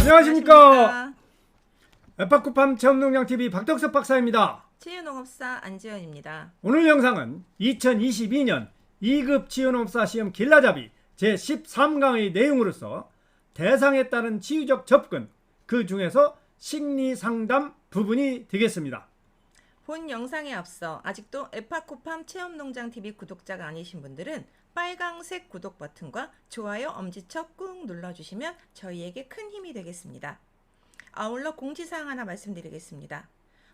안녕하십니까. 에파쿠팜 체험농장TV 박덕섭 박사입니다. 치유농업사 안지연입니다. 오늘 영상은 2022년 2급 치유농업사 시험 길라잡이 제13강의 내용으로서 대상에 따른 치유적 접근, 그 중에서 심리상담 부분이 되겠습니다. 본 영상에 앞서 아직도 에파쿠팜 체험농장TV 구독자가 아니신 분들은 빨강색 구독 버튼과 좋아요 엄지척 꾹 눌러주시면 저희에게 큰 힘이 되겠습니다. 아울러 공지사항 하나 말씀드리겠습니다.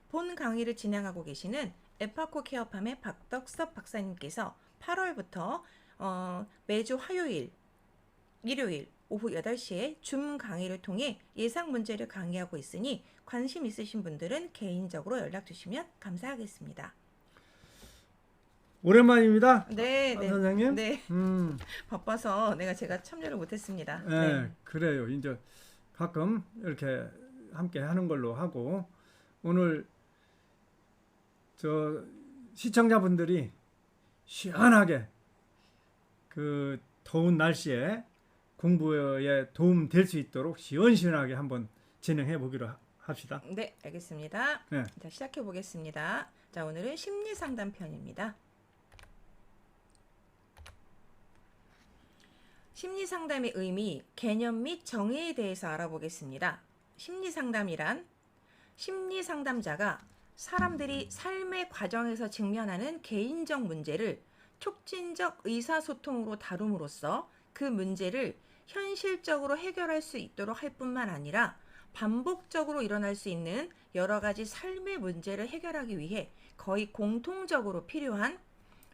본 강의를 진행하고 계시는 에파코 케어팜의 박덕섭 박사님께서 8월부터 매주 화요일, 일요일 오후 8시에 줌 강의를 통해 예상 문제를 강의하고 있으니 관심 있으신 분들은 개인적으로 연락 주시면 감사하겠습니다. 오랜만입니다. 네, 선생님. 네. 바빠서 제가 참여를 못했습니다. 네, 그래요. 이제 가끔 이렇게 함께 하는 걸로 하고, 오늘 저 시청자분들이 시원하게 그 더운 날씨에 공부에 도움 될 수 있도록 시원시원하게 한번 진행해 보기로 합시다. 네, 알겠습니다. 네. 자, 시작해 보겠습니다. 자, 오늘은 심리 상담 편입니다. 심리 상담의 의미, 개념 및 정의에 대해서 알아보겠습니다. 심리 상담이란 심리 상담자가 사람들이 삶의 과정에서 직면하는 개인적 문제를 촉진적 의사소통으로 다룸으로써 그 문제를 현실적으로 해결할 수 있도록 할 뿐만 아니라 반복적으로 일어날 수 있는 여러 가지 삶의 문제를 해결하기 위해 거의 공통적으로 필요한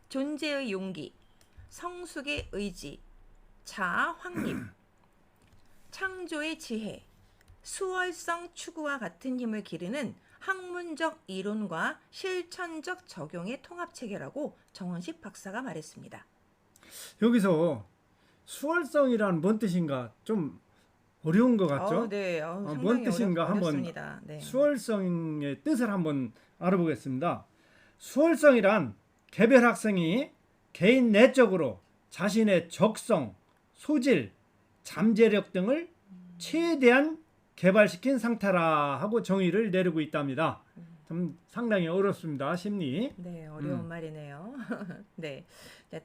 존재의 용기, 성숙의 의지, 자아 확립, 창조의 지혜, 수월성 추구와 같은 힘을 기르는 학문적 이론과 실천적 적용의 통합체계라고 정원식 박사가 말했습니다. 여기서 수월성이란 뭔 뜻인가 좀 어려운 것 같죠? 네, 뭔 뜻인가 한번 네. 수월성의 뜻을 한번 알아보겠습니다. 수월성이란 개별 학생이 개인 내적으로 자신의 적성, 소질, 잠재력 등을 최대한 개발시킨 상태라 하고 정의를 내리고 있답니다. 좀 상당히 어렵습니다. 심리. 네, 어려운 말이네요. 네.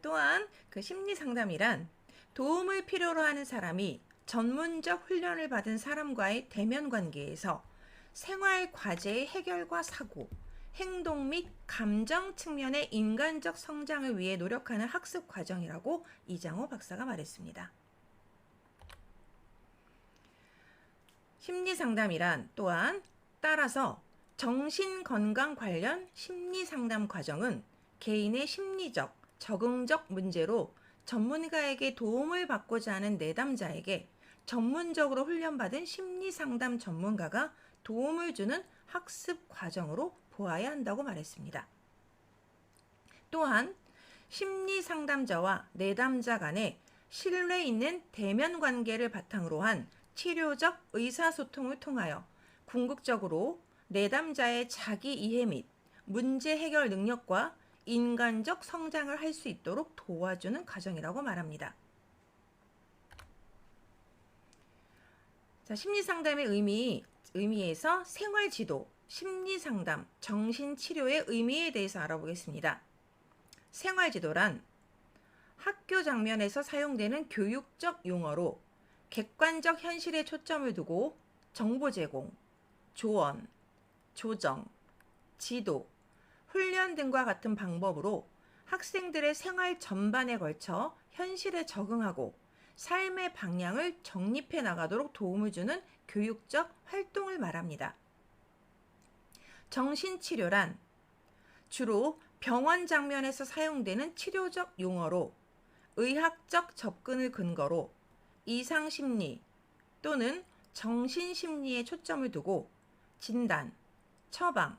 또한 그 심리 상담이란 도움을 필요로 하는 사람이 전문적 훈련을 받은 사람과의 대면 관계에서 생활 과제의 해결과 사고, 행동 및 감정 측면의 인간적 성장을 위해 노력하는 학습 과정이라고 이장호 박사가 말했습니다. 심리 상담이란 또한 따라서 정신건강 관련 심리 상담 과정은 개인의 심리적, 적응적 문제로 전문가에게 도움을 받고자 하는 내담자에게 전문적으로 훈련받은 심리 상담 전문가가 도움을 주는 학습 과정으로 보아야 한다고 말했습니다. 또한 심리 상담자와 내담자 간의 신뢰 있는 대면 관계를 바탕으로 한 치료적 의사소통을 통하여 궁극적으로 내담자의 자기 이해 및 문제 해결 능력과 인간적 성장을 할 수 있도록 도와주는 과정이라고 말합니다. 자, 심리상담의 의미에서 생활지도, 심리상담, 정신치료의 의미에 대해서 알아보겠습니다. 생활지도란 학교 장면에서 사용되는 교육적 용어로 객관적 현실에 초점을 두고 정보 제공, 조언, 조정, 지도, 훈련 등과 같은 방법으로 학생들의 생활 전반에 걸쳐 현실에 적응하고 삶의 방향을 정립해 나가도록 도움을 주는 교육적 활동을 말합니다. 정신치료란 주로 병원 장면에서 사용되는 치료적 용어로 의학적 접근을 근거로 이상심리 또는 정신심리에 초점을 두고 진단, 처방,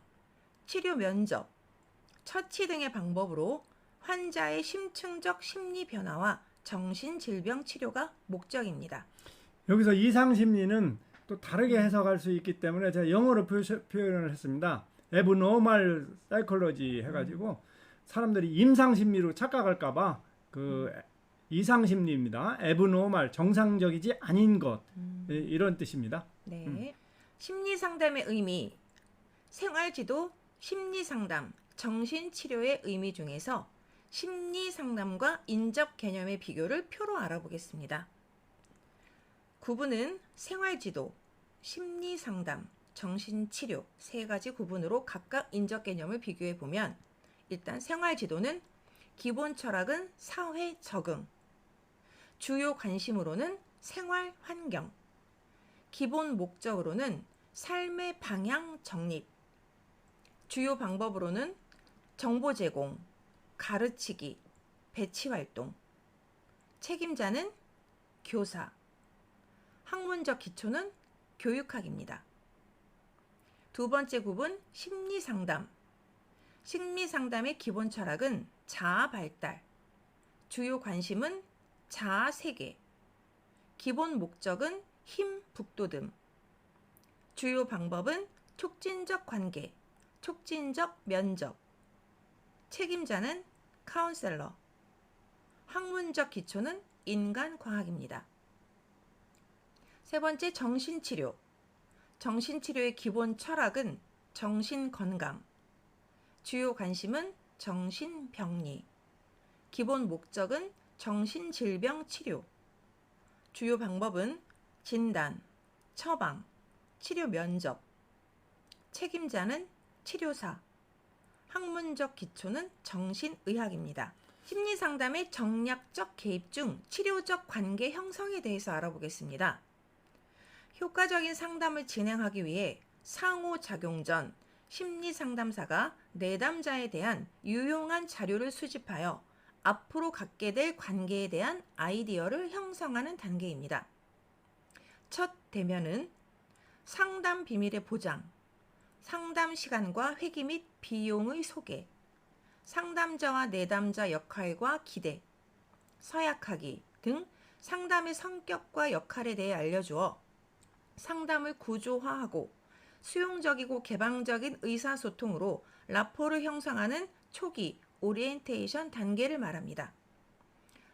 치료 면접, 처치 등의 방법으로 환자의 심층적 심리 변화와 정신질병 치료가 목적입니다. 여기서 이상심리는 또 다르게 해석할 수 있기 때문에 제가 영어로 표현을 했습니다. abnormal psychology 해가지고 사람들이 임상심리로 착각할까봐 그 이상심리입니다. abnormal, 정상적이지 아닌 것, 이런 뜻입니다. 네. 심리 상담의 의미. 생활지도, 심리 상담, 정신 치료의 의미 중에서 심리 상담과 인적 개념의 비교를 표로 알아보겠습니다. 구분은 생활지도, 심리 상담, 정신 치료 세 가지 구분으로 각각 인적 개념을 비교해 보면 일단 생활지도는 기본 철학은 사회 적응, 주요 관심으로는 생활 환경, 기본 목적으로는 삶의 방향 정립, 주요 방법으로는 정보 제공, 가르치기, 배치 활동, 책임자는 교사, 학문적 기초는 교육학입니다. 두 번째 구분, 심리 상담. 심리 상담의 기본 철학은 자아 발달, 주요 관심은 자아 세계, 기본 목적은 힘 북돋움, 주요 방법은 촉진적 관계, 촉진적 면접, 책임자는 카운셀러, 학문적 기초는 인간과학입니다. 세 번째, 정신치료. 정신치료의 기본 철학은 정신건강, 주요 관심은 정신병리, 기본 목적은 정신질병 치료, 주요 방법은 진단, 처방, 치료 면접, 책임자는 치료사, 학문적 기초는 정신의학입니다. 심리상담의 정략적 개입 중 치료적 관계 형성에 대해서 알아보겠습니다. 효과적인 상담을 진행하기 위해 상호작용 전 심리상담사가 내담자에 대한 유용한 자료를 수집하여 앞으로 갖게 될 관계에 대한 아이디어를 형성하는 단계입니다. 첫 대면은 상담 비밀의 보장, 상담 시간과 회기 및 비용의 소개, 상담자와 내담자 역할과 기대, 서약하기 등 상담의 성격과 역할에 대해 알려주어 상담을 구조화하고 수용적이고 개방적인 의사소통으로 라포를 형성하는 초기 오리엔테이션 단계를 말합니다.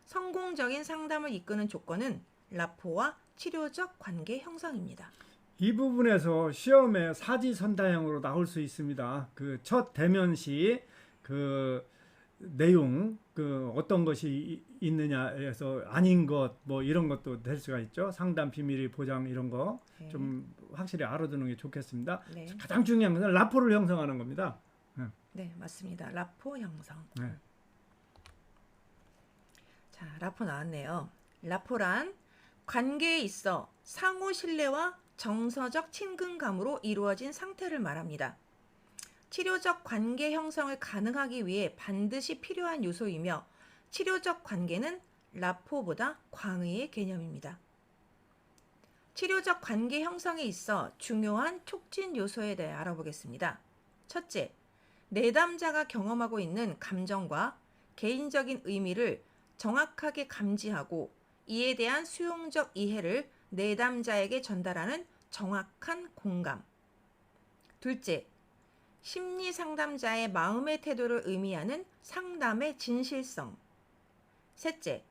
성공적인 상담을 이끄는 조건은 라포와 치료적 관계 형성입니다. 이 부분에서 시험에 사지선다형으로 나올 수 있습니다. 그 첫 대면 시 그 내용, 그 어떤 것이 있느냐에서 아닌 것, 뭐 이런 것도 될 수가 있죠. 상담 비밀의 보장 이런 거 좀 확실히 알아두는 게 좋겠습니다. 네. 가장 중요한 것은 라포를 형성하는 겁니다. 네, 맞습니다. 라포 형성. 네. 자, 라포 나왔네요. 라포란 관계에 있어 상호 신뢰와 정서적 친근감으로 이루어진 상태를 말합니다. 치료적 관계 형성을 가능하기 위해 반드시 필요한 요소이며 치료적 관계는 라포보다 광의의 개념입니다. 치료적 관계 형성에 있어 중요한 촉진 요소에 대해 알아보겠습니다. 첫째, 내담자가 경험하고 있는 감정과 개인적인 의미를 정확하게 감지하고 이에 대한 수용적 이해를 내담자에게 전달하는 정확한 공감. 둘째, 심리 상담자의 마음의 태도를 의미하는 상담의 진실성. 셋째,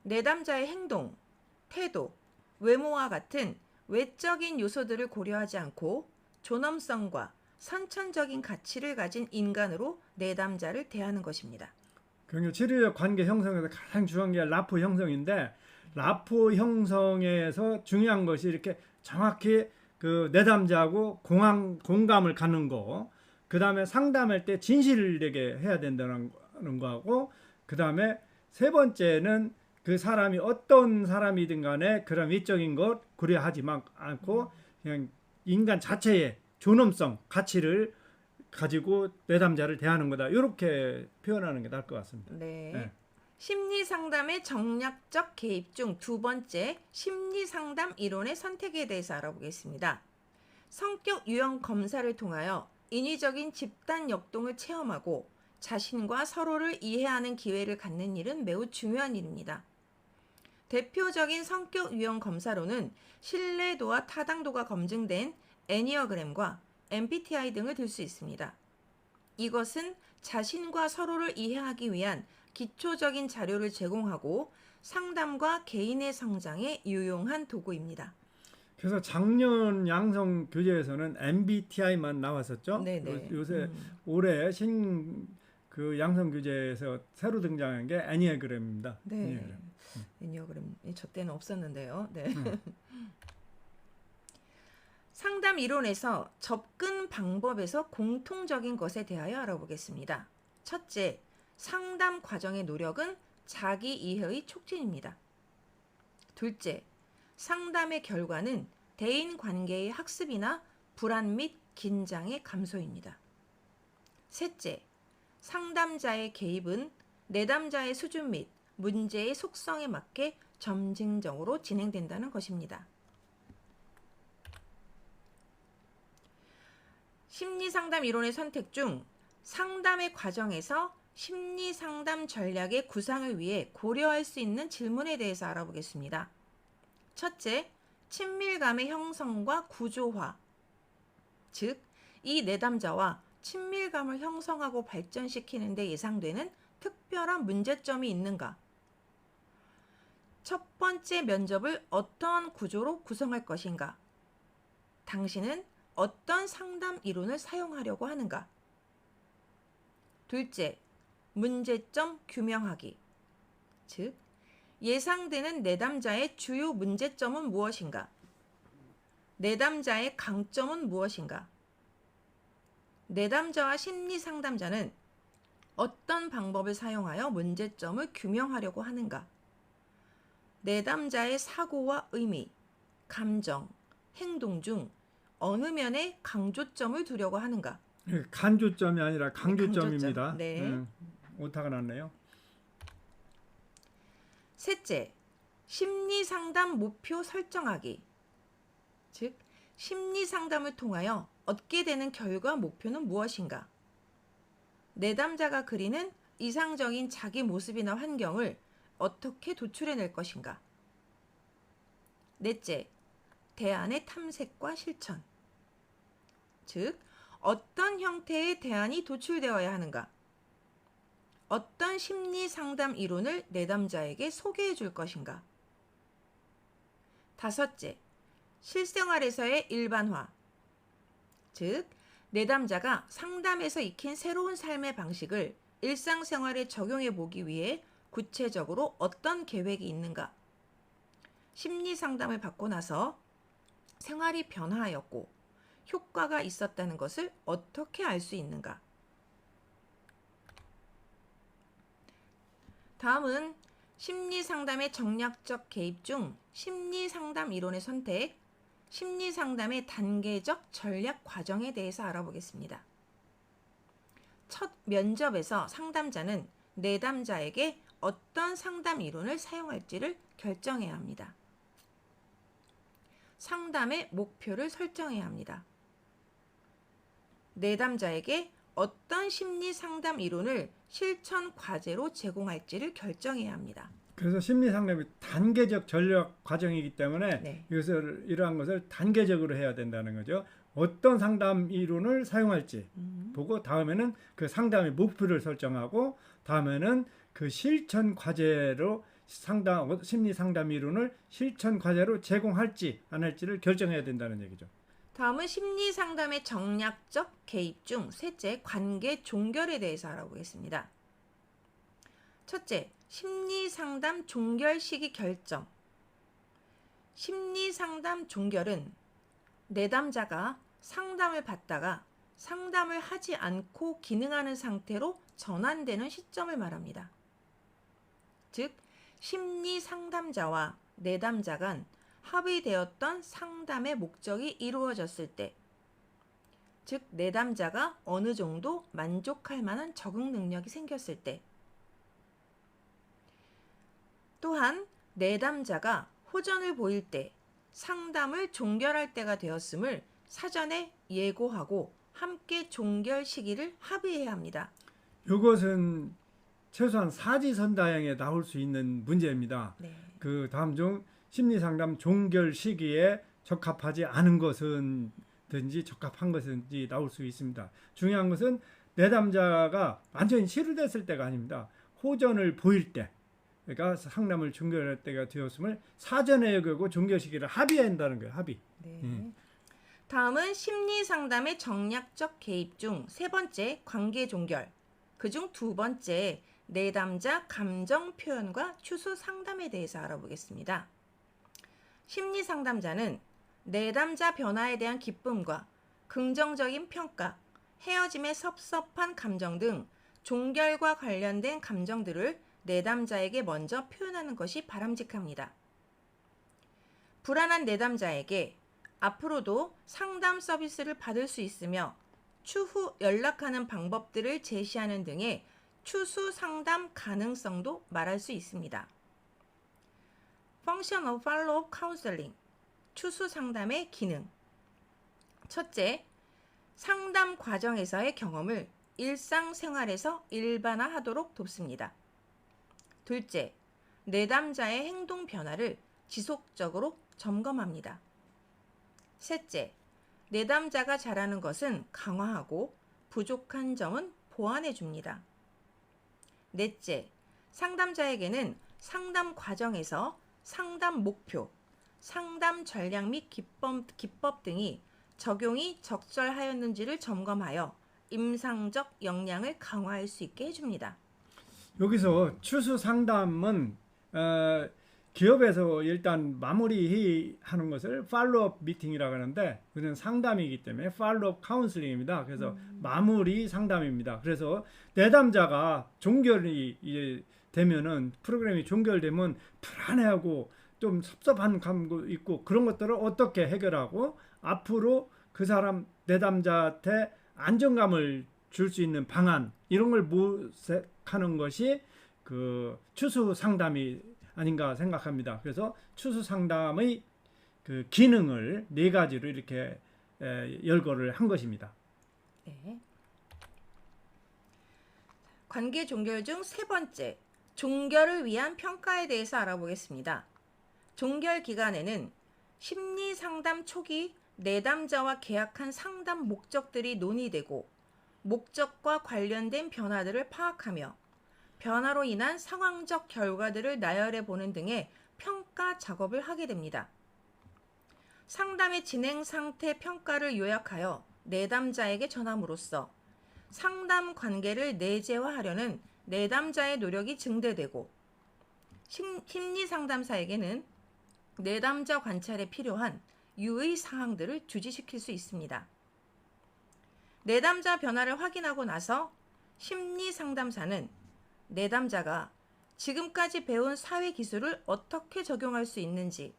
내담자의 행동, 태도, 외모와 같은 외적인 요소들을 고려하지 않고 존엄성과 선천적인 가치를 가진 인간으로 내담자를 대하는 것입니다. 그러니까 치료적 관계 형성에서 가장 중요한 게 라포 형성인데, 라포 형성에서 중요한 것이 이렇게 정확히 그 내담자하고 공감을 갖는 거, 그 다음에 상담할 때 진실되게 해야 된다는 거하고, 그 다음에 세 번째는 그 사람이 어떤 사람이든 간에 그런 외적인 것 고려하지 않고 그냥 인간 자체의 존엄성, 가치를 가지고 내담자를 대하는 거다. 이렇게 표현하는 게 나을 것 같습니다. 네. 네. 심리 상담의 정략적 개입 중 두 번째, 심리 상담 이론의 선택에 대해서 알아보겠습니다. 성격 유형 검사를 통하여 인위적인 집단 역동을 체험하고 자신과 서로를 이해하는 기회를 갖는 일은 매우 중요한 일입니다. 대표적인 성격 유형 검사로는 신뢰도와 타당도가 검증된 애니어그램과 MBTI 등을 들 수 있습니다. 이것은 자신과 서로를 이해하기 위한 기초적인 자료를 제공하고 상담과 개인의 성장에 유용한 도구입니다. 그래서 작년 양성 교재에서는 MBTI만 나왔었죠. 네네. 요새 올해 그 양성 교재에서 새로 등장한 게 애니어그램입니다. 네. 애니어그램. 애니어그램 저 때는 없었는데요. 네. 음. 상담 이론에서 접근 방법에서 공통적인 것에 대하여 알아보겠습니다. 첫째, 상담 과정의 노력은 자기 이해의 촉진입니다. 둘째, 상담의 결과는 대인 관계의 학습이나 불안 및 긴장의 감소입니다. 셋째, 상담자의 개입은 내담자의 수준 및 문제의 속성에 맞게 점진적으로 진행된다는 것입니다. 심리상담 이론의 선택 중 상담의 과정에서 심리상담 전략의 구상을 위해 고려할 수 있는 질문에 대해서 알아보겠습니다. 첫째, 친밀감의 형성과 구조화. 즉, 이 내담자와 친밀감을 형성하고 발전시키는 데 예상되는 특별한 문제점이 있는가? 첫 번째 면접을 어떠한 구조로 구성할 것인가? 당신은 어떤 상담 이론을 사용하려고 하는가? 둘째, 문제점 규명하기. 즉, 예상되는 내담자의 주요 문제점은 무엇인가? 내담자의 강점은 무엇인가? 내담자와 심리 상담자는 어떤 방법을 사용하여 문제점을 규명하려고 하는가? 내담자의 사고와 의미, 감정, 행동 중 어느 면에 강조점을 두려고 하는가? 간조점이 아니라 강조점입니다. 강조점. 네. 오타가 났네요. 셋째, 심리 상담 목표 설정하기. 즉, 심리 상담을 통하여 얻게 되는 결과 목표는 무엇인가? 내담자가 그리는 이상적인 자기 모습이나 환경을 어떻게 도출해낼 것인가? 넷째, 대안의 탐색과 실천. 즉, 어떤 형태의 대안이 도출되어야 하는가? 어떤 심리 상담 이론을 내담자에게 소개해 줄 것인가? 다섯째, 실생활에서의 일반화. 즉, 내담자가 상담에서 익힌 새로운 삶의 방식을 일상생활에 적용해 보기 위해 구체적으로 어떤 계획이 있는가? 심리 상담을 받고 나서 생활이 변화하였고 효과가 있었다는 것을 어떻게 알 수 있는가? 다음은 심리 상담의 정략적 개입 중 심리 상담 이론의 선택, 심리 상담의 단계적 전략 과정에 대해서 알아보겠습니다. 첫 면접에서 상담자는 내담자에게 어떤 상담 이론을 사용할지를 결정해야 합니다. 상담의 목표를 설정해야 합니다. 내담자에게 어떤 심리 상담 이론을 실천 과제로 제공할지를 결정해야 합니다. 그래서 심리 상담이 단계적 전략 과정이기 때문에 네. 이러한 것을 단계적으로 해야 된다는 거죠. 어떤 상담 이론을 사용할지 보고 다음에는 그 상담의 목표를 설정하고 다음에는 그 실천 과제로 심리 상담 이론을 실천 과제로 제공할지 안 할지를 결정해야 된다는 얘기죠. 다음은 심리 상담의 정략적 개입 중 셋째, 관계 종결에 대해서 알아보겠습니다. 첫째, 심리 상담 종결 시기 결정. 심리 상담 종결은 내담자가 상담을 받다가 상담을 하지 않고 기능하는 상태로 전환되는 시점을 말합니다. 즉, 심리 상담자와 내담자 간 합의되었던 상담의 목적이 이루어졌을 때, 즉 내담자가 어느 정도 만족할 만한 적응 능력이 생겼을 때, 또한 내담자가 호전을 보일 때 상담을 종결할 때가 되었음을 사전에 예고하고 함께 종결 시기를 합의해야 합니다. 이것은 최소한 사지선다형에 나올 수 있는 문제입니다. 네. 그 다음 중 심리상담 종결 시기에 적합하지 않은 것은든지 적합한 것인지 나올 수 있습니다. 중요한 것은 내담자가 완전히 치료됐을 때가 아닙니다. 호전을 보일 때 그러니까 상담을 종결할 때가 되었음을 사전에 여기고 종결 시기를 합의한다는 거예요. 합의. 네. 다음은 심리 상담의 정략적 개입 중 세 번째 관계 종결, 그중 두 번째 내담자 감정 표현과 추수 상담에 대해서 알아보겠습니다. 심리 상담자는 내담자 변화에 대한 기쁨과 긍정적인 평가, 헤어짐의 섭섭한 감정 등 종결과 관련된 감정들을 내담자에게 먼저 표현하는 것이 바람직합니다. 불안한 내담자에게 앞으로도 상담 서비스를 받을 수 있으며 추후 연락하는 방법들을 제시하는 등의 추수 상담 가능성도 말할 수 있습니다. Function of Follow-up Counseling, 추수 상담의 기능. 첫째, 상담 과정에서의 경험을 일상생활에서 일반화하도록 돕습니다. 둘째, 내담자의 행동 변화를 지속적으로 점검합니다. 셋째, 내담자가 잘하는 것은 강화하고 부족한 점은 보완해 줍니다. 넷째, 상담자에게는 상담 과정에서 상담 목표, 상담 전략 및 기법 등이 적용이 적절하였는지를 점검하여 임상적 역량을 강화할 수 있게 해줍니다. 여기서 추수 상담은 기업에서 일단 마무리하는 것을 팔로업 미팅이라고 하는데 그는 상담이기 때문에 팔로업 카운슬링입니다. 그래서 마무리 상담입니다. 그래서 내담자가 종결이 이제 되면은 프로그램이 종결되면 불안해하고 좀 섭섭한 감도 있고 그런 것들을 어떻게 해결하고 앞으로 그 사람 내담자한테 안정감을 줄 수 있는 방안 이런 걸 모색하는 것이 그 추수 상담이 아닌가 생각합니다. 그래서 추수 상담의 그 기능을 네 가지로 이렇게 열거를 한 것입니다. 네. 관계 종결 중 세 번째, 종결을 위한 평가에 대해서 알아보겠습니다. 종결 기간에는 심리 상담 초기 내담자와 계약한 상담 목적들이 논의되고 목적과 관련된 변화들을 파악하며 변화로 인한 상황적 결과들을 나열해 보는 등의 평가 작업을 하게 됩니다. 상담의 진행 상태 평가를 요약하여 내담자에게 전함으로써 상담 관계를 내재화하려는 내담자의 노력이 증대되고 심리 상담사에게는 내담자 관찰에 필요한 유의 사항들을 주지시킬 수 있습니다. 내담자 변화를 확인하고 나서 심리 상담사는 내담자가 지금까지 배운 사회 기술을 어떻게 적용할 수 있는지,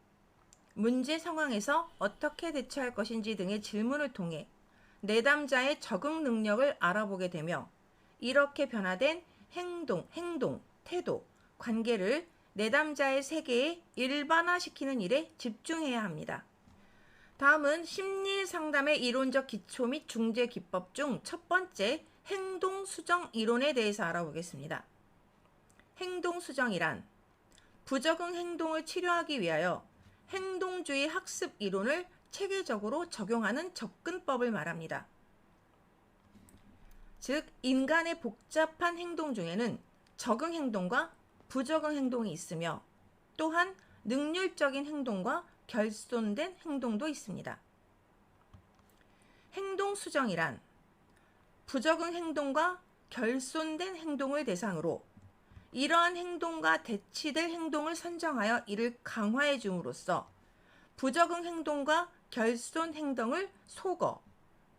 문제 상황에서 어떻게 대처할 것인지 등의 질문을 통해 내담자의 적응 능력을 알아보게 되며 이렇게 변화된 행동, 태도, 관계를 내담자의 세계에 일반화시키는 일에 집중해야 합니다. 다음은 심리 상담의 이론적 기초 및 중재 기법 중 첫 번째 행동 수정 이론에 대해서 알아보겠습니다. 행동 수정이란 부적응 행동을 치료하기 위하여 행동주의 학습 이론을 체계적으로 적용하는 접근법을 말합니다. 즉, 인간의 복잡한 행동 중에는 적응 행동과 부적응 행동이 있으며 또한 능률적인 행동과 결손된 행동도 있습니다. 행동 수정이란 부적응 행동과 결손된 행동을 대상으로 이러한 행동과 대치될 행동을 선정하여 이를 강화해 줌으로써 부적응 행동과 결손 행동을 속어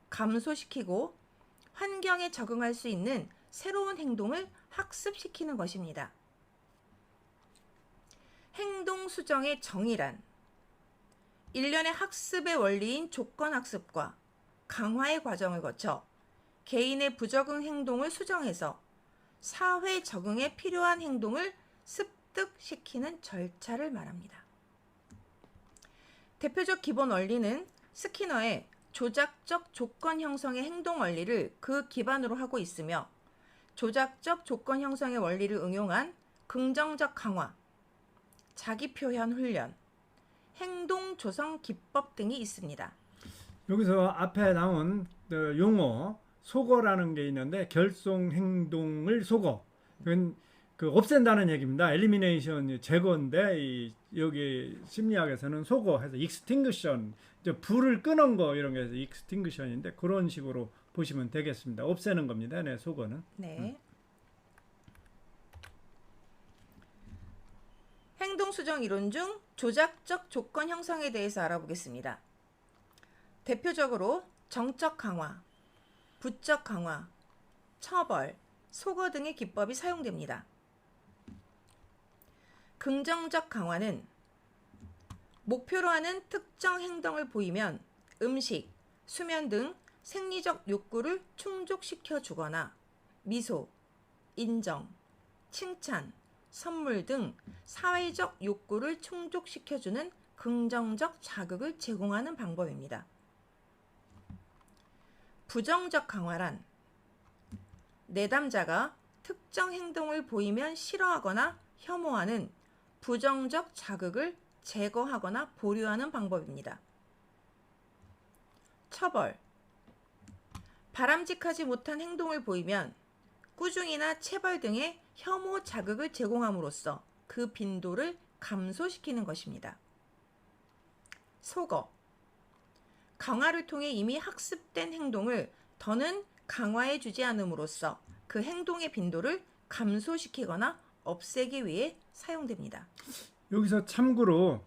감소시키고 환경에 적응할 수 있는 새로운 행동을 학습시키는 것입니다. 행동 수정의 정의란 일련의 학습의 원리인 조건학습과 강화의 과정을 거쳐 개인의 부적응 행동을 수정해서 사회 적응에 필요한 행동을 습득시키는 절차를 말합니다. 대표적 기본 원리는 스키너의 조작적 조건 형성의 행동 원리를 그 기반으로 하고 있으며 조작적 조건 형성의 원리를 응용한 긍정적 강화, 자기 표현 훈련, 행동 조성 기법 등이 있습니다. 여기서 앞에 나온 용어 속어라는 게 있는데 결속 행동을 속어. 그건 그 없앤다는 얘기입니다. 엘리미네이션 제거인데 여기 심리학에서는 속어해서 익스팅크션 이제 불을 끄는 거 이런 게 해서 익스팅크션인데 그런 식으로 보시면 되겠습니다. 없애는 겁니다. 네, 속어는. 네. 행동 수정 이론 중 조작적 조건 형성에 대해서 알아보겠습니다. 대표적으로 정적 강화, 부적 강화, 처벌, 속어 등의 기법이 사용됩니다. 긍정적 강화는 목표로 하는 특정 행동을 보이면 음식, 수면 등 생리적 욕구를 충족시켜 주거나 미소, 인정, 칭찬, 선물 등 사회적 욕구를 충족시켜 주는 긍정적 자극을 제공하는 방법입니다. 부정적 강화란 내담자가 특정 행동을 보이면 싫어하거나 혐오하는 부정적 자극을 제거하거나 보류하는 방법입니다. 처벌 바람직하지 못한 행동을 보이면 꾸중이나 체벌 등의 혐오 자극을 제공함으로써 그 빈도를 감소시키는 것입니다. 속어 강화를 통해 이미 학습된 행동을 더는 강화해 주지 않음으로써 그 행동의 빈도를 감소시키거나 없애기 위해 사용됩니다. 여기서 참고로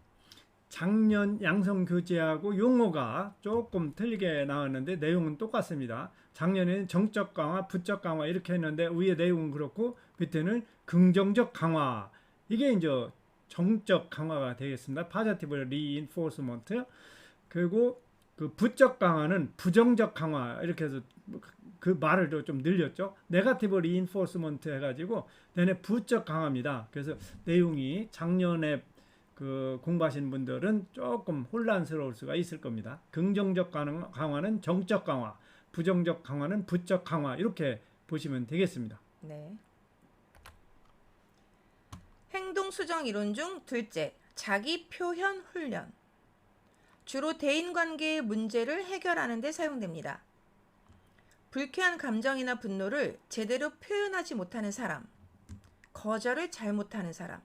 작년 양성교재하고 용어가 조금 틀리게 나왔는데 내용은 똑같습니다. 작년에는 정적 강화, 부적 강화 이렇게 했는데 위에 내용은 그렇고 밑에는 긍정적 강화 이게 이제 정적 강화가 되겠습니다. Positive Reinforcement. 그리고 그 부적 강화는 부정적 강화 이렇게 해서 그 말을 좀 늘렸죠. 네가티브 리인포스먼트 해가지고 내내 부적 강화입니다. 그래서 내용이 작년에 그 공부하신 분들은 조금 혼란스러울 수가 있을 겁니다. 긍정적 강화는 정적 강화, 부정적 강화는 부적 강화 이렇게 보시면 되겠습니다. 네. 행동 수정 이론 중 둘째, 자기 표현 훈련. 주로 대인관계의 문제를 해결하는 데 사용됩니다. 불쾌한 감정이나 분노를 제대로 표현하지 못하는 사람, 거절을 잘 못하는 사람,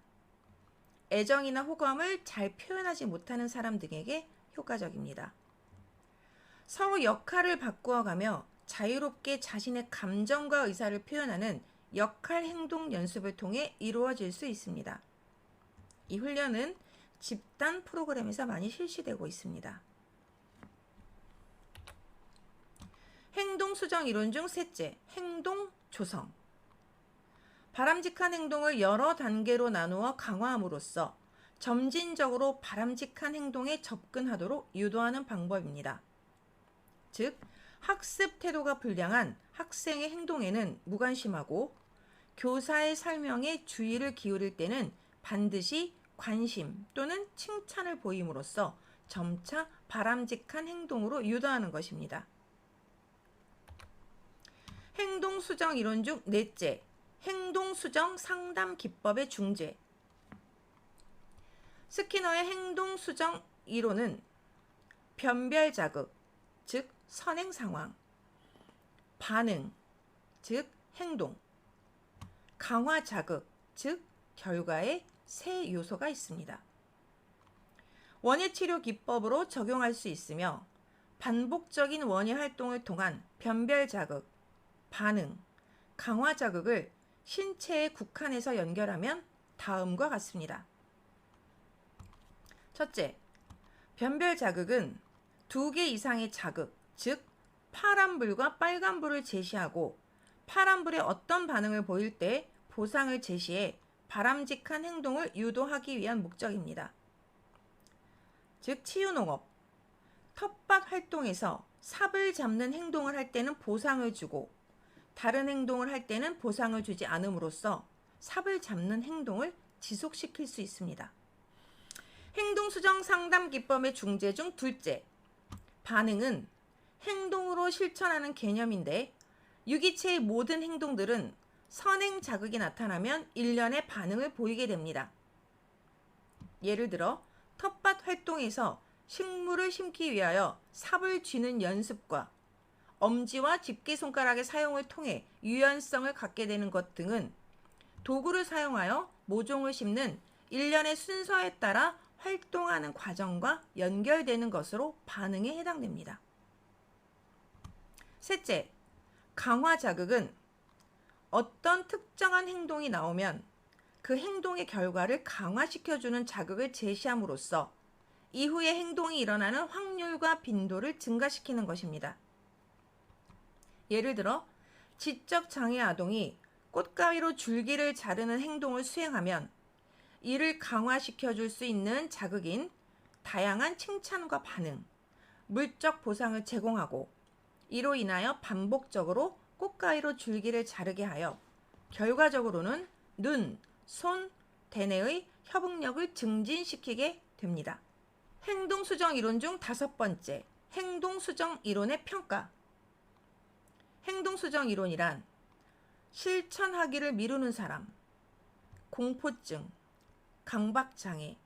애정이나 호감을 잘 표현하지 못하는 사람 등에게 효과적입니다. 서로 역할을 바꾸어가며 자유롭게 자신의 감정과 의사를 표현하는 역할 행동 연습을 통해 이루어질 수 있습니다. 이 훈련은 집단 프로그램에서 많이 실시되고 있습니다. 행동 수정 이론 중 셋째, 행동 조성. 바람직한 행동을 여러 단계로 나누어 강화함으로써 점진적으로 바람직한 행동에 접근하도록 유도하는 방법입니다. 즉, 학습 태도가 불량한 학생의 행동에는 무관심하고 교사의 설명에 주의를 기울일 때는 반드시 관심 또는 칭찬을 보임으로써 점차 바람직한 행동으로 유도하는 것입니다. 행동 수정 이론 중 넷째, 행동 수정 상담 기법의 중재. 스키너의 행동 수정 이론은 변별 자극, 즉 선행 상황, 반응, 즉 행동, 강화 자극, 즉 결과의 세 요소가 있습니다. 원예 치료 기법으로 적용할 수 있으며 반복적인 원예 활동을 통한 변별 자극, 반응, 강화 자극을 신체에 국한해서 연결하면 다음과 같습니다. 첫째, 변별 자극은 2개 이상의 자극, 즉 파란불과 빨간불을 제시하고 파란불에 어떤 반응을 보일 때 보상을 제시해 바람직한 행동을 유도하기 위한 목적입니다. 즉 치유농업, 텃밭 활동에서 삽을 잡는 행동을 할 때는 보상을 주고 다른 행동을 할 때는 보상을 주지 않음으로써 삽을 잡는 행동을 지속시킬 수 있습니다. 행동 수정 상담 기법의 중재 중 둘째, 반응은 행동으로 실천하는 개념인데 유기체의 모든 행동들은 선행 자극이 나타나면 일련의 반응을 보이게 됩니다. 예를 들어 텃밭 활동에서 식물을 심기 위하여 삽을 쥐는 연습과 엄지와 집게손가락의 사용을 통해 유연성을 갖게 되는 것 등은 도구를 사용하여 모종을 심는 일련의 순서에 따라 활동하는 과정과 연결되는 것으로 반응에 해당됩니다. 셋째, 강화 자극은 어떤 특정한 행동이 나오면 그 행동의 결과를 강화시켜주는 자극을 제시함으로써 이후에 행동이 일어나는 확률과 빈도를 증가시키는 것입니다. 예를 들어 지적 장애 아동이 꽃가위로 줄기를 자르는 행동을 수행하면 이를 강화시켜 줄 수 있는 자극인 다양한 칭찬과 반응, 물적 보상을 제공하고 이로 인하여 반복적으로 꽃가위로 줄기를 자르게 하여 결과적으로는 눈, 손, 대뇌의 협응력을 증진시키게 됩니다. 행동수정 이론 중 5번째, 행동수정 이론의 평가. 행동수정 이론이란 실천하기를 미루는 사람, 공포증, 강박장애,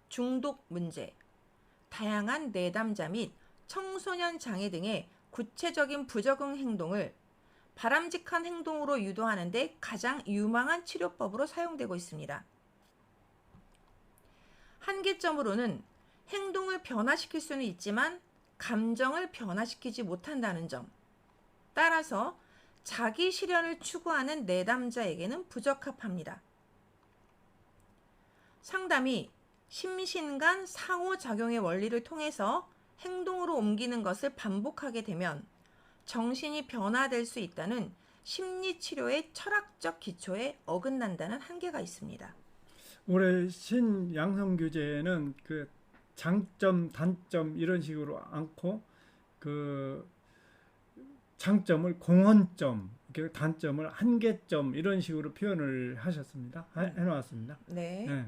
중독 문제, 다양한 내담자 및 청소년 장애 등의 구체적인 부적응 행동을 바람직한 행동으로 유도하는 데 가장 유망한 치료법으로 사용되고 있습니다. 한계점으로는 행동을 변화시킬 수는 있지만 감정을 변화시키지 못한다는 점. 따라서 자기 실현을 추구하는 내담자에게는 부적합합니다. 상담이 심신 간 상호작용의 원리를 통해서 행동으로 옮기는 것을 반복하게 되면 정신이 변화될 수 있다는 심리치료의 철학적 기초에 어긋난다는 한계가 있습니다. 올해 신양성교재에는 그 장점, 단점 이런 식으로 않고 그 장점을 공헌점, 단점을 한계점 이런 식으로 표현을 하셨습니다. 해놓았습니다. 네. 네.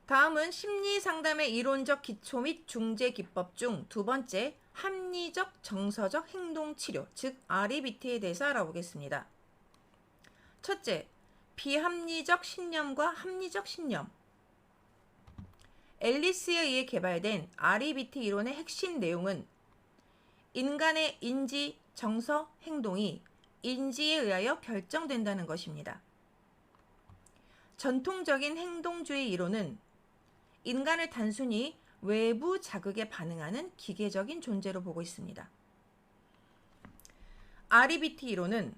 다음은 심리상담의 이론적 기초 및 중재 기법 중 2번째, 합리적 정서적 행동치료, 즉 REBT에 대해서 알아보겠습니다. 첫째, 비합리적 신념과 합리적 신념. 앨리스에 의해 개발된 REBT 이론의 핵심 내용은 인간의 인지, 정서, 행동이 인지에 의하여 결정된다는 것입니다. 전통적인 행동주의 이론은 인간을 단순히 외부 자극에 반응하는 기계적인 존재로 보고 있습니다. REBT 이론은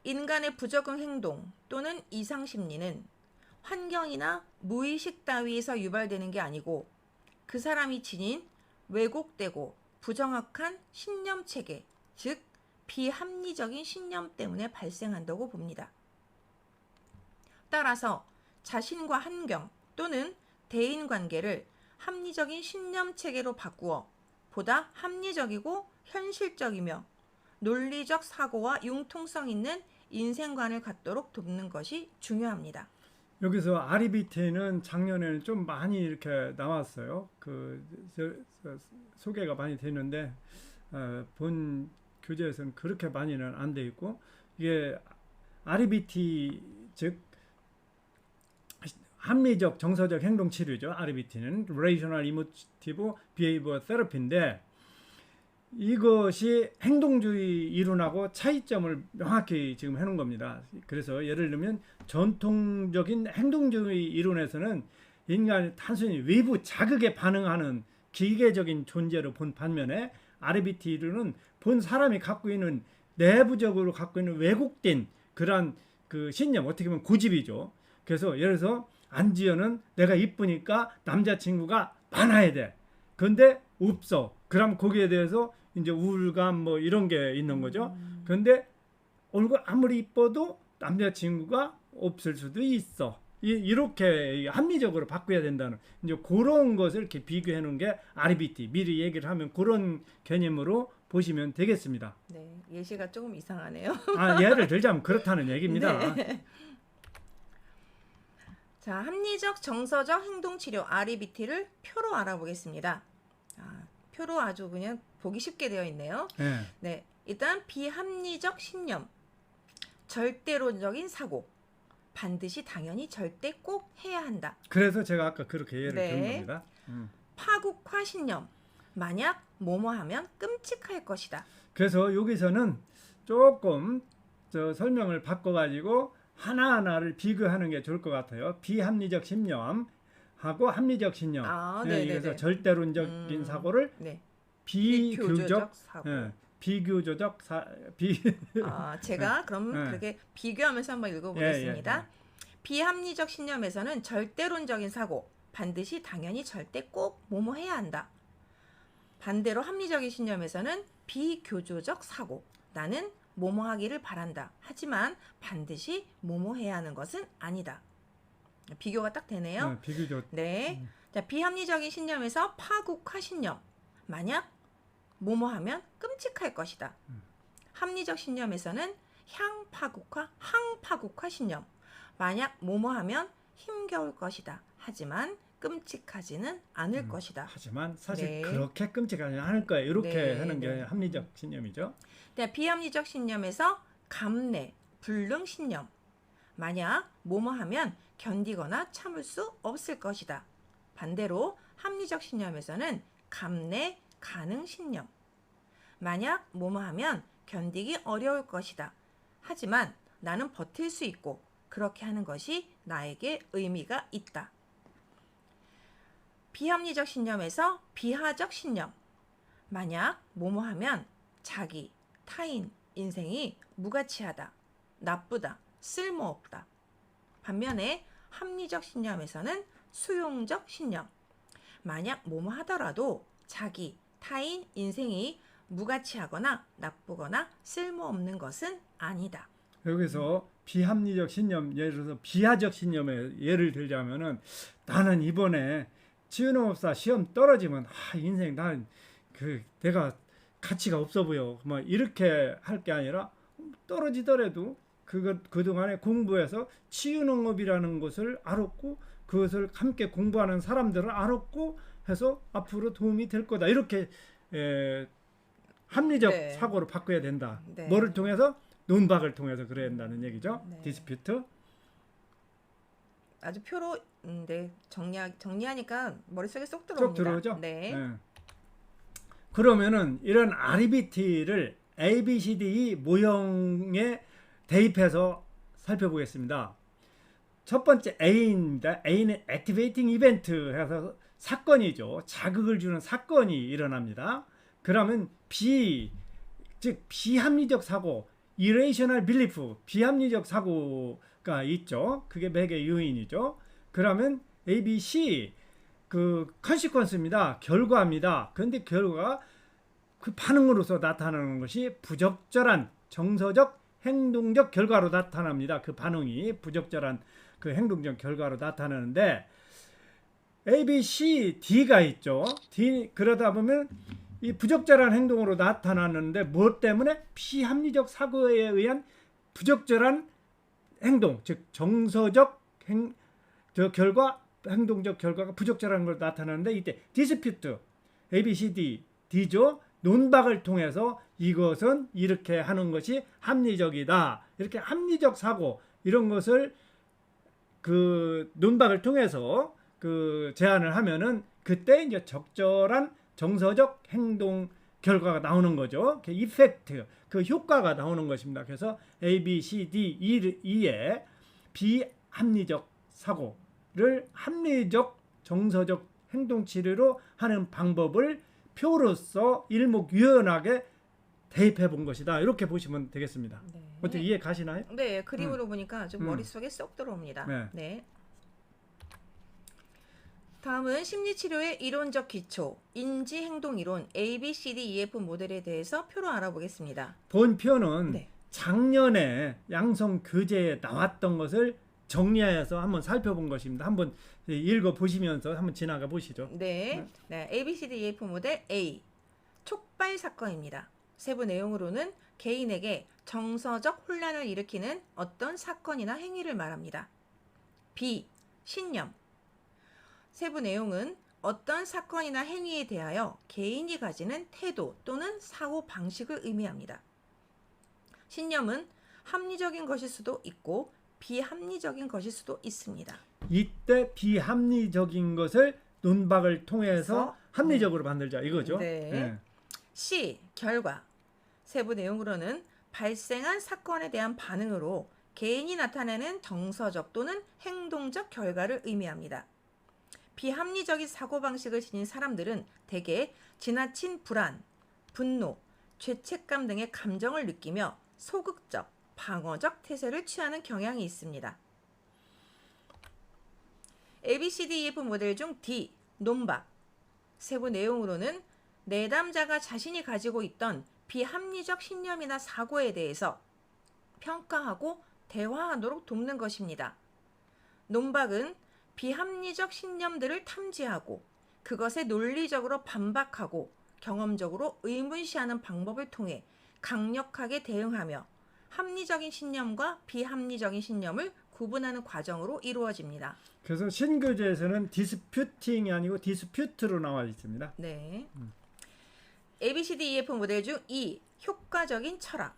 인간의 부적응 행동 또는 이상심리는 환경이나 무의식 따위에서 유발되는 게 아니고 그 사람이 지닌 왜곡되고 부정확한 신념체계, 즉 비합리적인 신념 때문에 발생한다고 봅니다. 따라서 자신과 환경 또는 대인관계를 합리적인 신념체계로 바꾸어 보다 합리적이고 현실적이며 논리적 사고와 융통성 있는 인생관을 갖도록 돕는 것이 중요합니다. 여기서 REBT는 작년에는 좀 많이 이렇게 나왔어요. 소개가 많이 되는데 본 교재에서는 그렇게 많이는 안 돼 있고, 이게 REBT 즉 합리적 정서적 행동 치료죠. REBT는 Relational Emotive Behavior Therapy인데 이것이 행동주의 이론하고 차이점을 명확히 지금 해놓은 겁니다. 그래서 예를 들면 전통적인 행동주의 이론에서는 인간이 단순히 외부 자극에 반응하는 기계적인 존재로 본 반면에 REBT 이론은 본 사람이 갖고 있는 내부적으로 갖고 있는 왜곡된 그러한 그 신념, 어떻게 보면 고집이죠. 그래서 예를 들어서 안지연은 내가 이쁘니까 남자친구가 많아야 돼. 근데 없어. 그럼 거기에 대해서 이제 우울감 뭐 이런 게 있는 거죠. 그런데 얼굴 아무리 이뻐도 남자친구가 없을 수도 있어. 이렇게 합리적으로 바꿔야 된다는 이제 그런 것을 이렇게 비교해 놓은 게 REBT. 미리 얘기를 하면 그런 개념으로 보시면 되겠습니다. 네, 예시가 조금 이상하네요. 예를 들자면 그렇다는 얘기입니다. 네. 자, 합리적 정서적 행동치료 REBT를 표로 알아보겠습니다. 표로 아주 그냥 보기 쉽게 되어 있네요. 네. 네, 일단 비합리적 신념, 절대론적인 사고, 반드시 당연히 절대 꼭 해야 한다. 그래서 제가 아까 그렇게 예를 네. 든 겁니다. 파국화 신념, 만약 뭐뭐 하면 끔찍할 것이다. 그래서 여기서는 조금 저 설명을 바꿔가지고 하나하나를 비교하는 게 좋을 것 같아요. 비합리적 신념하고 합리적 신념. 아, 네, 네네네. 그래서 절대론적인 사고를 네. 비교적 사고. 비교조적 제가 그럼 네. 그렇게 비교하면서 한번 읽어보겠습니다. 예. 비합리적 신념에서는 절대론적인 사고, 반드시 당연히 절대 꼭 뭐뭐 해야 한다. 반대로 합리적인 신념에서는 비교조적 사고, 나는 뭐뭐 하기를 바란다. 하지만 반드시 뭐뭐 해야 하는 것은 아니다. 비교가 딱 되네요. 비교적. 네. 자, 비합리적인 신념에서 파국화 신념. 만약 뭐뭐 하면 끔찍할 것이다. 합리적 신념에서는 향파국화, 항파국화 신념. 만약 뭐뭐 하면 힘겨울 것이다. 하지만 끔찍하지는 않을 것이다. 하지만 사실 네. 그렇게 끔찍하지 않을 거예요. 이렇게 네, 하는 게 네. 합리적 신념이죠. 네, 비합리적 신념에서 감내, 불능 신념. 만약 뭐뭐 하면 견디거나 참을 수 없을 것이다. 반대로 합리적 신념에서는 감내, 가능 신념. 만약 뭐뭐 하면 견디기 어려울 것이다. 하지만 나는 버틸 수 있고 그렇게 하는 것이 나에게 의미가 있다. 비합리적 신념에서 비하적 신념. 만약 뭐뭐 하면 자기, 타인, 인생이 무가치하다, 나쁘다, 쓸모없다. 반면에 합리적 신념에서는 수용적 신념. 만약 뭐뭐 하더라도 자기, 타인, 인생이 무가치하거나 나쁘거나 쓸모없는 것은 아니다. 여기서 비합리적 신념, 예를 들어서 비하적 신념에 예를 들자면은 나는 이번에 지원업사 시험 떨어지면 인생 난 내가 가치가 없어 보여. 뭐 이렇게 할 게 아니라 떨어지더라도 그동안에 공부해서 치유농업이라는 것을 알았고 그것을 함께 공부하는 사람들을 알았고 해서 앞으로 도움이 될 거다. 이렇게 합리적 네. 사고로 바꿔야 된다. 네. 뭐를 통해서? 논박을 통해서 그래야 된다는 얘기죠. 네. 디스퓨트. 아주 표로 네, 정리하니까 머릿속에 쏙 들어옵니다. 쭉 들어오죠? 네. 예. 그러면은 이런 RBT를 ABCD 모형에 대입해서 살펴보겠습니다. 첫 번째 A입니다. A는 액티베이팅 이벤트 해서 사건이죠. 자극을 주는 사건이 일어납니다. 그러면 B, 즉 비합리적 사고, irrational belief, 비합리적 사고가 있죠. 그게 맥의 요인이죠. 그러면 A, B, C consequence입니다. 결과입니다. 그런데 결과가 그 반응으로서 나타나는 것이 부적절한 정서적 행동적 결과로 나타납니다. 그 반응이 부적절한 그 행동적 결과로 나타나는데 A, B, C, D가 있죠. D 그러다 보면 이 부적절한 행동으로 나타나는데 무엇 때문에? 비합리적 사고에 의한 부적절한 행동, 즉 정서적 결과, 행동적 결과가 부적절한 걸 나타나는데 이때 디스퓨트, A, B, C, D, D죠. 논박을 통해서 이것은 이렇게 하는 것이 합리적이다. 이렇게 합리적 사고 이런 것을 그 논박을 통해서 그 제안을 하면은 그때 이제 적절한 정서적 행동 결과가 나오는 거죠. 그 이펙트, 그 효과가 나오는 것입니다. 그래서 A, B, C, D, E의 비합리적 사고를 합리적 정서적 행동 치료로 하는 방법을 표로서 일목요연하게 대입해 본 것이다. 이렇게 보시면 되겠습니다. 네. 어떻게 이해 가시나요? 네, 그림으로 보니까 아주 머릿속에 쏙 들어옵니다. 네. 네. 다음은 심리치료의 이론적 기초, 인지행동이론 ABCDEF 모델에 대해서 표로 알아보겠습니다. 본 표는 네. 작년에 양성 교재에 나왔던 것을 정리해서 한번 살펴본 것입니다. 한번 읽어 보시면서 한번 지나가 보시죠. 네. ABCDEF 모델 A, 촉발 사건입니다. 세부 내용으로는 개인에게 정서적 혼란을 일으키는 어떤 사건이나 행위를 말합니다. B, 신념. 세부 내용은 어떤 사건이나 행위에 대하여 개인이 가지는 태도 또는 사고 방식을 의미합니다. 신념은 합리적인 것일 수도 있고 비합리적인 것일 수도 있습니다. 이때 비합리적인 것을 논박을 통해서 합리적으로 만들자 이거죠. 네. C, 결과. 세부 내용으로는 발생한 사건에 대한 반응으로 개인이 나타내는 정서적 또는 행동적 결과를 의미합니다. 비합리적인 사고방식을 지닌 사람들은 대개 지나친 불안, 분노, 죄책감 등의 감정을 느끼며 소극적, 방어적 태세를 취하는 경향이 있습니다. ABCDEF 모델 중 D, 논박. 세부 내용으로는 내담자가 자신이 가지고 있던 비합리적 신념이나 사고에 대해서 평가하고 대화하도록 돕는 것입니다. 논박은 비합리적 신념들을 탐지하고 그것에 논리적으로 반박하고 경험적으로 의문시하는 방법을 통해 강력하게 대응하며 합리적인 신념과 비합리적인 신념을 구분하는 과정으로 이루어집니다. 그래서 신교재에서는 디스퓨팅이 아니고 디스퓨트로 나와 있습니다. 네. ABCDEF 모델 중 E, 효과적인 철학.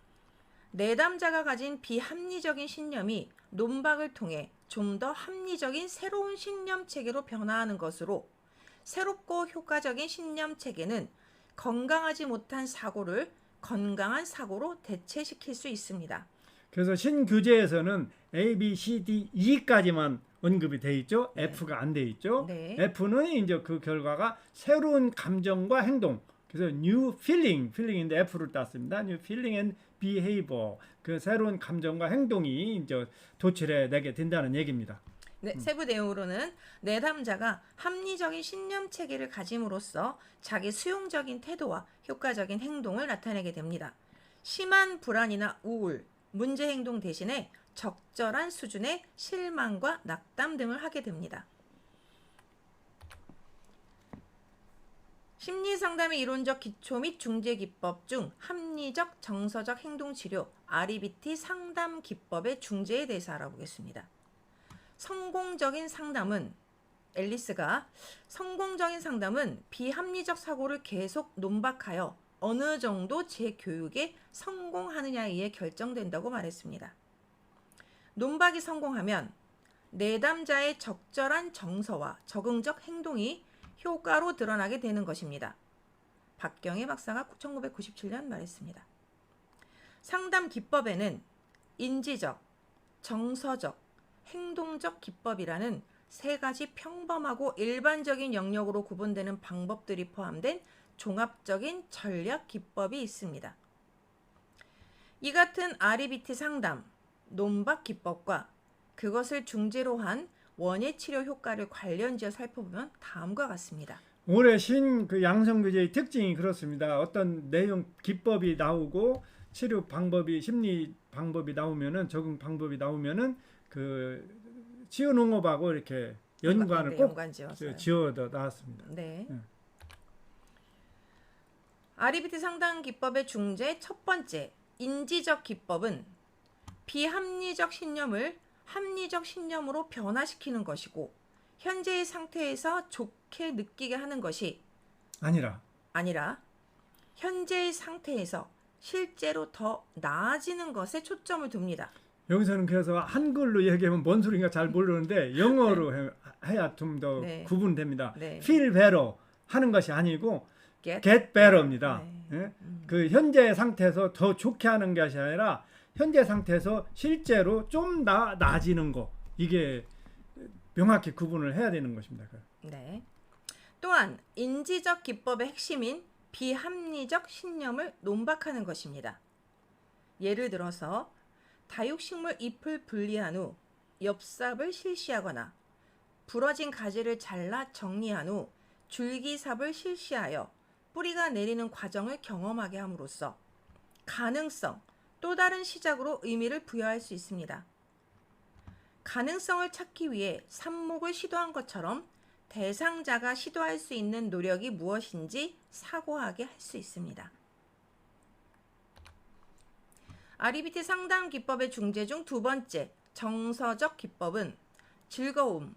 내담자가 가진 비합리적인 신념이 논박을 통해 좀 더 합리적인 새로운 신념 체계로 변화하는 것으로, 새롭고 효과적인 신념 체계는 건강하지 못한 사고를 건강한 사고로 대체시킬 수 있습니다. 그래서 신규제에서는 A, B, C, D, E까지만 언급이 돼 있죠. 네. F가 안 돼 있죠. 네. F는 이제 그 결과가 새로운 감정과 행동. 그래서 new feeling인데 F를 땄습니다. new feeling and behavior. 그 새로운 감정과 행동이 이제 도출해 내게 된다는 얘기입니다. 네, 세부 내용으로는 내담자가 합리적인 신념 체계를 가짐으로써 자기 수용적인 태도와 효과적인 행동을 나타내게 됩니다. 심한 불안이나 우울, 문제 행동 대신에 적절한 수준의 실망과 낙담 등을 하게 됩니다. 심리상담의 이론적 기초 및 중재 기법 중 합리적 정서적 행동치료 REBT 상담 기법의 중재에 대해서 알아보겠습니다. 성공적인 상담은 성공적인 상담은 비합리적 사고를 계속 논박하여 어느 정도 재교육에 성공하느냐에 의해 결정된다고 말했습니다. 논박이 성공하면 내담자의 적절한 정서와 적응적 행동이 효과로 드러나게 되는 것입니다. 박경혜 박사가 1997년 말했습니다. 상담 기법에는 인지적, 정서적, 행동적 기법이라는 세 가지 평범하고 일반적인 영역으로 구분되는 방법들이 포함된 종합적인 전략 기법이 있습니다. 이 같은 REBT 상담, 논박 기법과 그것을 중재로 한 원예 치료 효과를 관련지어 살펴보면 다음과 같습니다. 올해 그 양성교제의 특징이 그렇습니다. 어떤 내용 기법이 나오고 치료 방법이 심리 방법이 나오면은 적응 방법이 나오면은 그 치유 농업하고 이렇게 연관을 꼭 지어 나왔습니다. 네. REBT 상담 기법의 중재 첫 번째, 인지적 기법은 비합리적 신념을 합리적 신념으로 변화시키는 것이고 현재의 상태에서 좋게 느끼게 하는 것이 아니라 현재의 상태에서 실제로 더 나아지는 것에 초점을 둡니다. 여기서는 그래서 한글로 얘기하면 뭔 소리인가 잘 모르는데 영어로 해야 좀 더 구분됩니다. 네. feel better 하는 것이 아니고 get better입니다. 네. 예? 그 현재 상태에서 더 좋게 하는 것이 아니라 현재 상태에서 실제로 좀 나아지는 거, 이게 명확히 구분을 해야 되는 것입니다. 네. 또한 인지적 기법의 핵심인 비합리적 신념을 논박하는 것입니다. 예를 들어서 다육식물 잎을 분리한 후 엽삽을 실시하거나 부러진 가지를 잘라 정리한 후 줄기삽을 실시하여 뿌리가 내리는 과정을 경험하게 함으로써 가능성, 또 다른 시작으로 의미를 부여할 수 있습니다. 가능성을 찾기 위해 삽목을 시도한 것처럼 대상자가 시도할 수 있는 노력이 무엇인지 사고하게 할 수 있습니다. REBT 상담 기법의 중재 중 두 번째, 정서적 기법은 즐거움,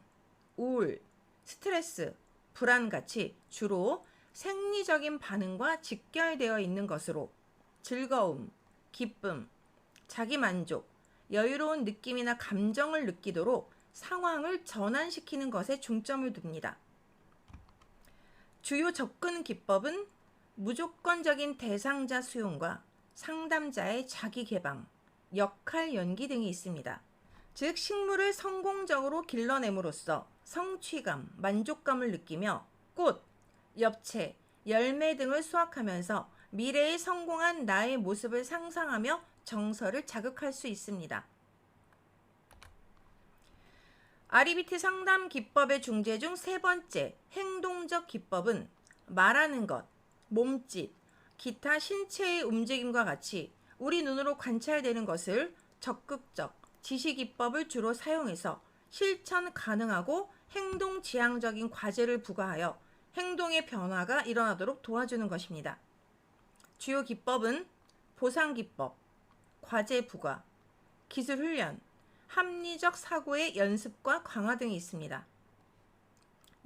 우울, 스트레스, 불안같이 주로 생리적인 반응과 직결되어 있는 것으로 즐거움, 기쁨, 자기만족, 여유로운 느낌이나 감정을 느끼도록 상황을 전환시키는 것에 중점을 둡니다. 주요 접근 기법은 무조건적인 대상자 수용과 상담자의 자기 개방, 역할 연기 등이 있습니다. 즉 식물을 성공적으로 길러냄으로써 성취감, 만족감을 느끼며 꽃, 엽채, 열매 등을 수확하면서 미래에 성공한 나의 모습을 상상하며 정서를 자극할 수 있습니다. REBT 상담 기법의 중재 중 세 번째, 행동적 기법은 말하는 것, 몸짓, 기타 신체의 움직임과 같이 우리 눈으로 관찰되는 것을 적극적, 지시기법을 주로 사용해서 실천 가능하고 행동 지향적인 과제를 부과하여 행동의 변화가 일어나도록 도와주는 것입니다. 주요 기법은 보상기법, 과제 부과, 기술 훈련, 합리적 사고의 연습과 강화 등이 있습니다.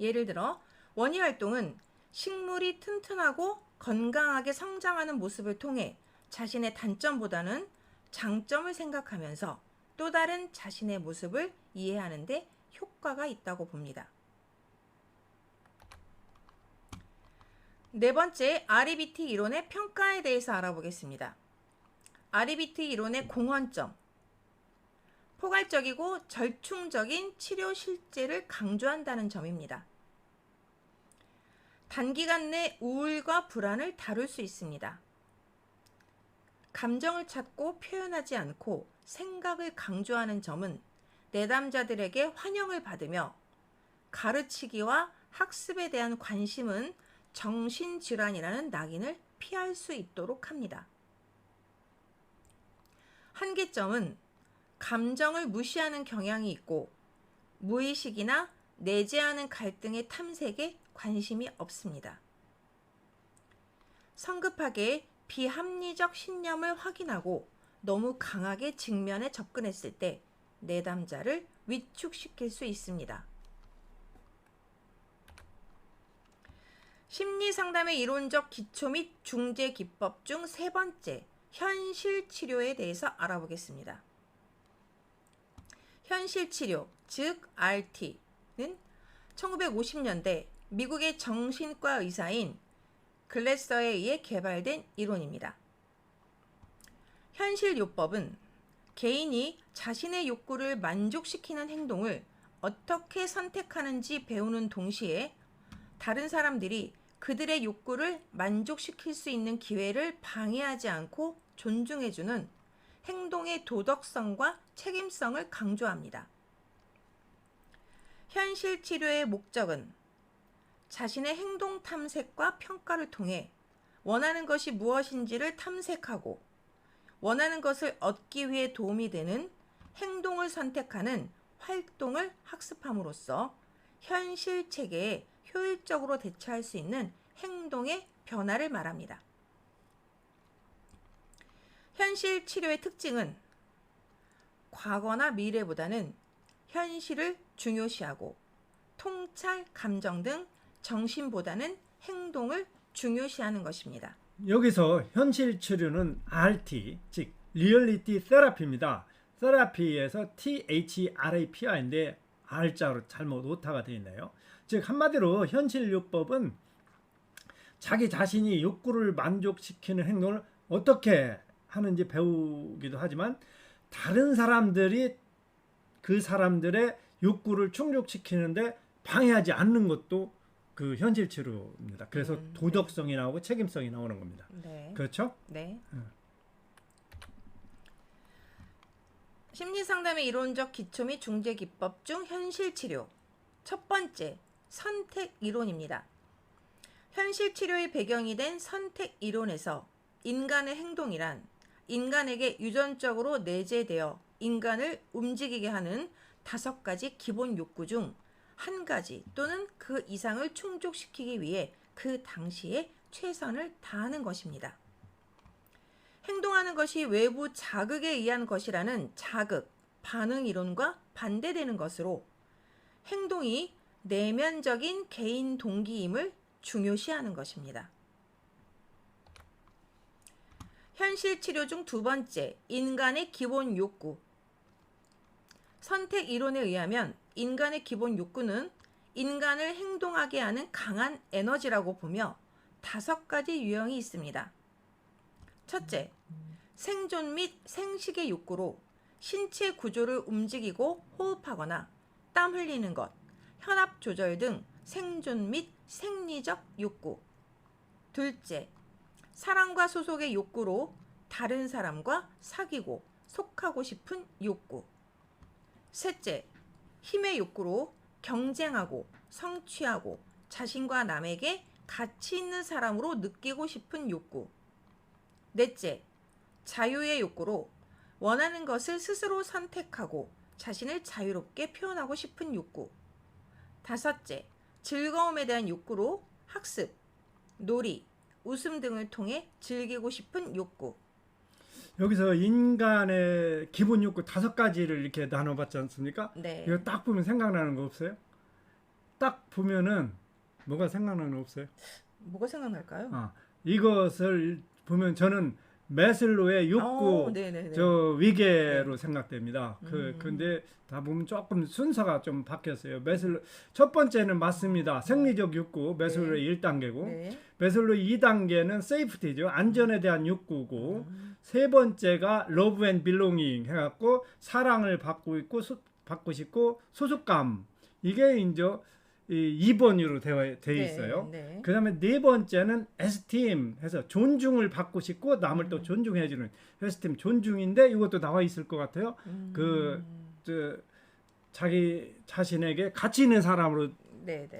예를 들어 원희 활동은 식물이 튼튼하고 건강하게 성장하는 모습을 통해 자신의 단점보다는 장점을 생각하면서 또 다른 자신의 모습을 이해하는 데 효과가 있다고 봅니다. 네 번째, REBT 이론의 평가에 대해서 알아보겠습니다. REBT 이론의 공헌점, 포괄적이고 절충적인 치료 실제를 강조한다는 점입니다. 단기간 내 우울과 불안을 다룰 수 있습니다. 감정을 찾고 표현하지 않고 생각을 강조하는 점은 내담자들에게 환영을 받으며 가르치기와 학습에 대한 관심은 정신질환이라는 낙인을 피할 수 있도록 합니다. 한계점은 감정을 무시하는 경향이 있고 무의식이나 내재하는 갈등의 탐색에 관심이 없습니다. 성급하게 비합리적 신념을 확인하고 너무 강하게 직면에 접근했을 때 내담자를 위축시킬 수 있습니다. 심리상담의 이론적 기초 및 중재 기법 중 세 번째, 현실 치료에 대해서 알아보겠습니다. 현실 치료, 즉 RT는 1950년대 미국의 정신과 의사인 글래서에 의해 개발된 이론입니다. 현실 요법은 개인이 자신의 욕구를 만족시키는 행동을 어떻게 선택하는지 배우는 동시에 다른 사람들이 그들의 욕구를 만족시킬 수 있는 기회를 방해하지 않고 존중해주는 행동의 도덕성과 책임성을 강조합니다. 현실 치료의 목적은 자신의 행동 탐색과 평가를 통해 원하는 것이 무엇인지를 탐색하고 원하는 것을 얻기 위해 도움이 되는 행동을 선택하는 활동을 학습함으로써 현실 체계에 효율적으로 대처할 수 있는 행동의 변화를 말합니다. 현실 치료의 특징은 과거나 미래보다는 현실을 중요시하고 통찰, 감정 등 정신보다는 행동을 중요시하는 것입니다. 여기서 현실 치료는 RT, 즉 리얼리티 테라피입니다. 테라피에서 THERAP인데 R자로 잘못 오타가 되어 있네요. 즉 한마디로 현실 요법은 자기 자신이 욕구를 만족시키는 행동을 어떻게 하는지 배우기도 하지만 다른 사람들이 그 사람들의 욕구를 충족시키는데 방해하지 않는 것도 그 현실 치료입니다. 그래서 도덕성이 나오고 책임성이 나오는 겁니다. 네. 그렇죠? 네. 심리상담의 이론적 기초 및 중재 기법 중 현실 치료. 첫 번째, 선택 이론입니다. 현실 치료의 배경이 된 선택 이론에서 인간의 행동이란 인간에게 유전적으로 내재되어 인간을 움직이게 하는 5가지 기본 욕구 중 한 가지 또는 그 이상을 충족시키기 위해 그 당시에 최선을 다하는 것입니다. 행동하는 것이 외부 자극에 의한 것이라는 자극, 반응 이론과 반대되는 것으로 행동이 내면적인 개인 동기임을 중요시하는 것입니다. 현실 치료 중 두 번째, 인간의 기본 욕구. 선택 이론에 의하면 인간의 기본 욕구는 인간을 행동하게 하는 강한 에너지라고 보며 5가지 유형이 있습니다. 첫째, 생존 및 생식의 욕구로 신체 구조를 움직이고 호흡하거나 땀 흘리는 것, 혈압 조절 등 생존 및 생리적 욕구. 둘째, 사랑과 소속의 욕구로 다른 사람과 사귀고 속하고 싶은 욕구. 셋째, 힘의 욕구로 경쟁하고 성취하고 자신과 남에게 가치 있는 사람으로 느끼고 싶은 욕구. 넷째, 자유의 욕구로 원하는 것을 스스로 선택하고 자신을 자유롭게 표현하고 싶은 욕구. 다섯째, 즐거움에 대한 욕구로 학습, 놀이, 웃음 등을 통해 즐기고 싶은 욕구. 여기서 인간의 기본 욕구 5가지를 이렇게 나눠봤지 않습니까? 네. 이거 딱 보면 생각나는 거 없어요? 딱 보면은 뭐가 생각나는 거 없어요? 뭐가 생각날까요? 이것을 보면 저는 메슬로의 욕구 네네네. 저 위계로 생각됩니다. 근데 다 보면 조금 순서가 좀 바뀌었어요. 메슬로 첫 번째는 맞습니다. 생리적 욕구 메슬로의 1단계고 네. 메슬로의 2단계는 세이프티죠. 안전에 대한 욕구고 세 번째가 러브 앤 빌롱잉 해갖고 사랑을 받고 있고 받고 싶고 소속감 이게 이제 2번으로 되어 있어요. 네. 그 다음에 네 번째는 에스팀 해서 존중을 받고 싶고 남을 또 존중해주는 에스팀 존중인데 이것도 나와 있을 것 같아요. 자기 자신에게 가치 있는 사람으로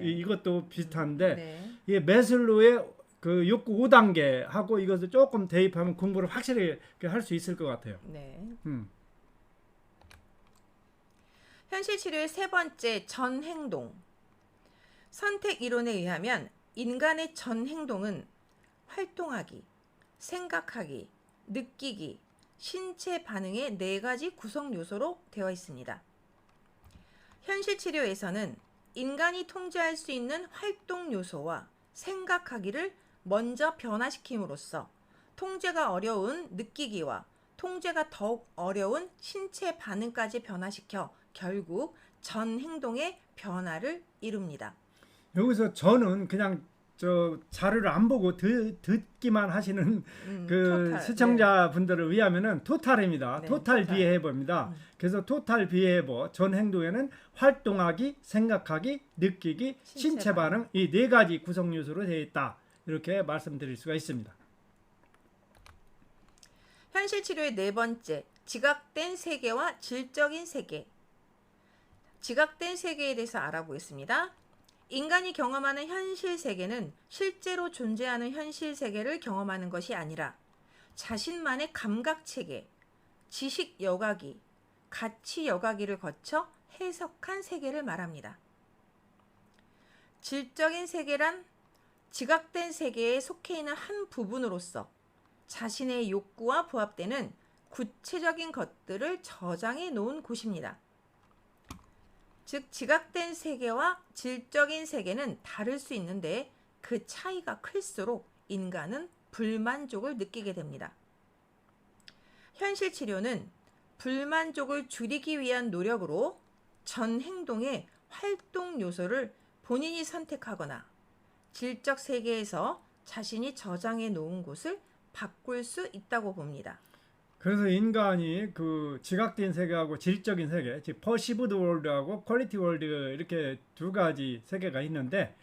이것도 비슷한데 네. 이 메슬로의 그 욕구 5단계 하고 이것을 조금 대입하면 공부를 확실히 할 수 있을 것 같아요. 네. 현실 치료의 세 번째 전 행동. 선택 이론에 의하면 인간의 전 행동은 활동하기, 생각하기, 느끼기, 신체 반응의 4가지 구성 요소로 되어 있습니다. 현실 치료에서는 인간이 통제할 수 있는 활동 요소와 생각하기를 먼저 변화시킴으로써 통제가 어려운 느끼기와 통제가 더욱 어려운 신체 반응까지 변화시켜 결국 전 행동의 변화를 이룹니다. 여기서 저는 그냥 저 자료를 안 보고 듣기만 하시는 그 토탈, 시청자분들을 위하면은 토탈입니다. 네, 토탈 토탈. 비헤이버입니다. 그래서 토탈 비헤이버 전 행동에는 활동하기, 생각하기, 느끼기, 신체 반응 이 4가지 구성 요소로 되어 있다. 이렇게 말씀드릴 수가 있습니다. 현실 치료의 네 번째, 지각된 세계와 질적인 세계. 지각된 세계에 대해서 알아보겠습니다. 인간이 경험하는 현실 세계는 실제로 존재하는 현실 세계를 경험하는 것이 아니라 자신만의 감각 체계, 지식 여과기, 가치 여과기를 거쳐 해석한 세계를 말합니다. 질적인 세계란 지각된 세계에 속해 있는 한 부분으로서 자신의 욕구와 부합되는 구체적인 것들을 저장해 놓은 곳입니다. 즉 지각된 세계와 질적인 세계는 다를 수 있는데 그 차이가 클수록 인간은 불만족을 느끼게 됩니다. 현실 치료는 불만족을 줄이기 위한 노력으로 전 행동의 활동 요소를 본인이 선택하거나 질적 세계에서 자신이 저장해 놓은 곳을 바꿀 수 있다고 봅니다. 그래서 인간이 그 지각된 세계하고 질적인 세계, 즉 퍼시브드 월드하고 퀄리티 월드 이렇게 2가지 세계가 있는데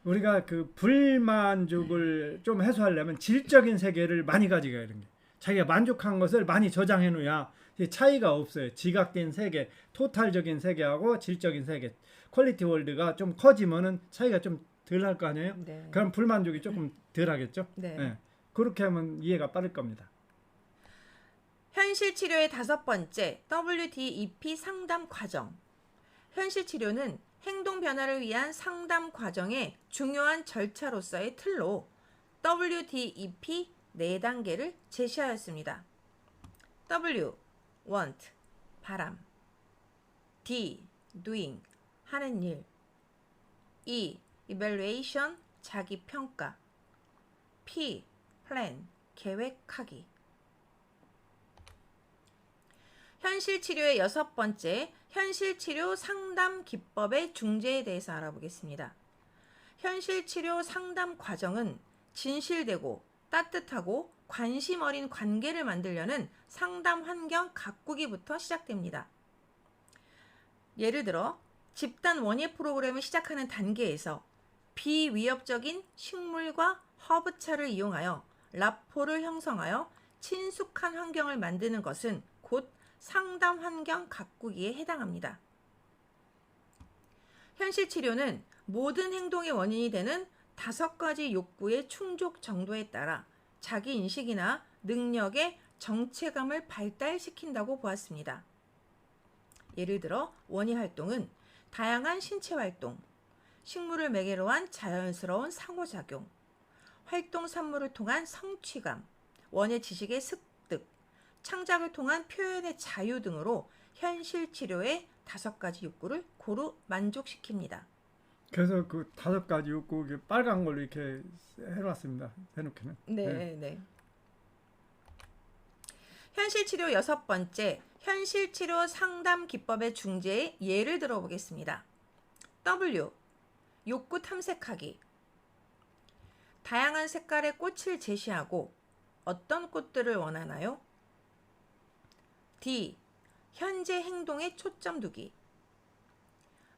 우리가 그 불만족을 좀 해소하려면 질적인 세계를 많이 가지고 이런 게 자기가 만족한 것을 많이 저장해 놓아야 차이가 없어요. 지각된 세계, 토탈적인 세계하고 질적인 세계, 퀄리티 월드가 좀 커지면은 차이가 좀 덜 할 거 아니에요? 네. 그럼 불만족이 조금 덜 하겠죠? 네. 네. 그렇게 하면 이해가 빠를 겁니다. 현실 치료의 5번째, WDEP 상담 과정. 현실 치료는 행동 변화를 위한 상담 과정의 중요한 절차로서의 틀로 WDEP 4단계를 제시하였습니다. W. want, 바람. D. doing, 하는 일. E. evaluation, 자기 평가. P. plan, 계획하기. 현실 치료의 6번째, 현실 치료 상담 기법의 중재에 대해서 알아보겠습니다. 현실 치료 상담 과정은 진실되고 따뜻하고 관심 어린 관계를 만들려는 상담 환경 가꾸기부터 시작됩니다. 예를 들어 집단 원예 프로그램을 시작하는 단계에서 비위협적인 식물과 허브차를 이용하여 라포를 형성하여 친숙한 환경을 만드는 것은 곧 상담 환경 가꾸기에 해당합니다. 현실 치료는 모든 행동의 원인이 되는 5가지 욕구의 충족 정도에 따라 자기 인식이나 능력의 정체감을 발달시킨다고 보았습니다. 예를 들어 원예 활동은 다양한 신체 활동, 식물을 매개로 한 자연스러운 상호작용, 활동 산물을 통한 성취감, 원예 지식의 습득, 창작을 통한 표현의 자유 등으로 현실 치료의 5가지 욕구를 고루 만족시킵니다. 그래서 그 5가지 욕구 이렇게 빨간 걸로 이렇게 해놨습니다. 해놓기는. 네. 현실 치료 6번째, 현실 치료 상담 기법의 중재의 예를 들어보겠습니다. W. 욕구 탐색하기. 다양한 색깔의 꽃을 제시하고 어떤 꽃들을 원하나요? D. 현재 행동에 초점 두기.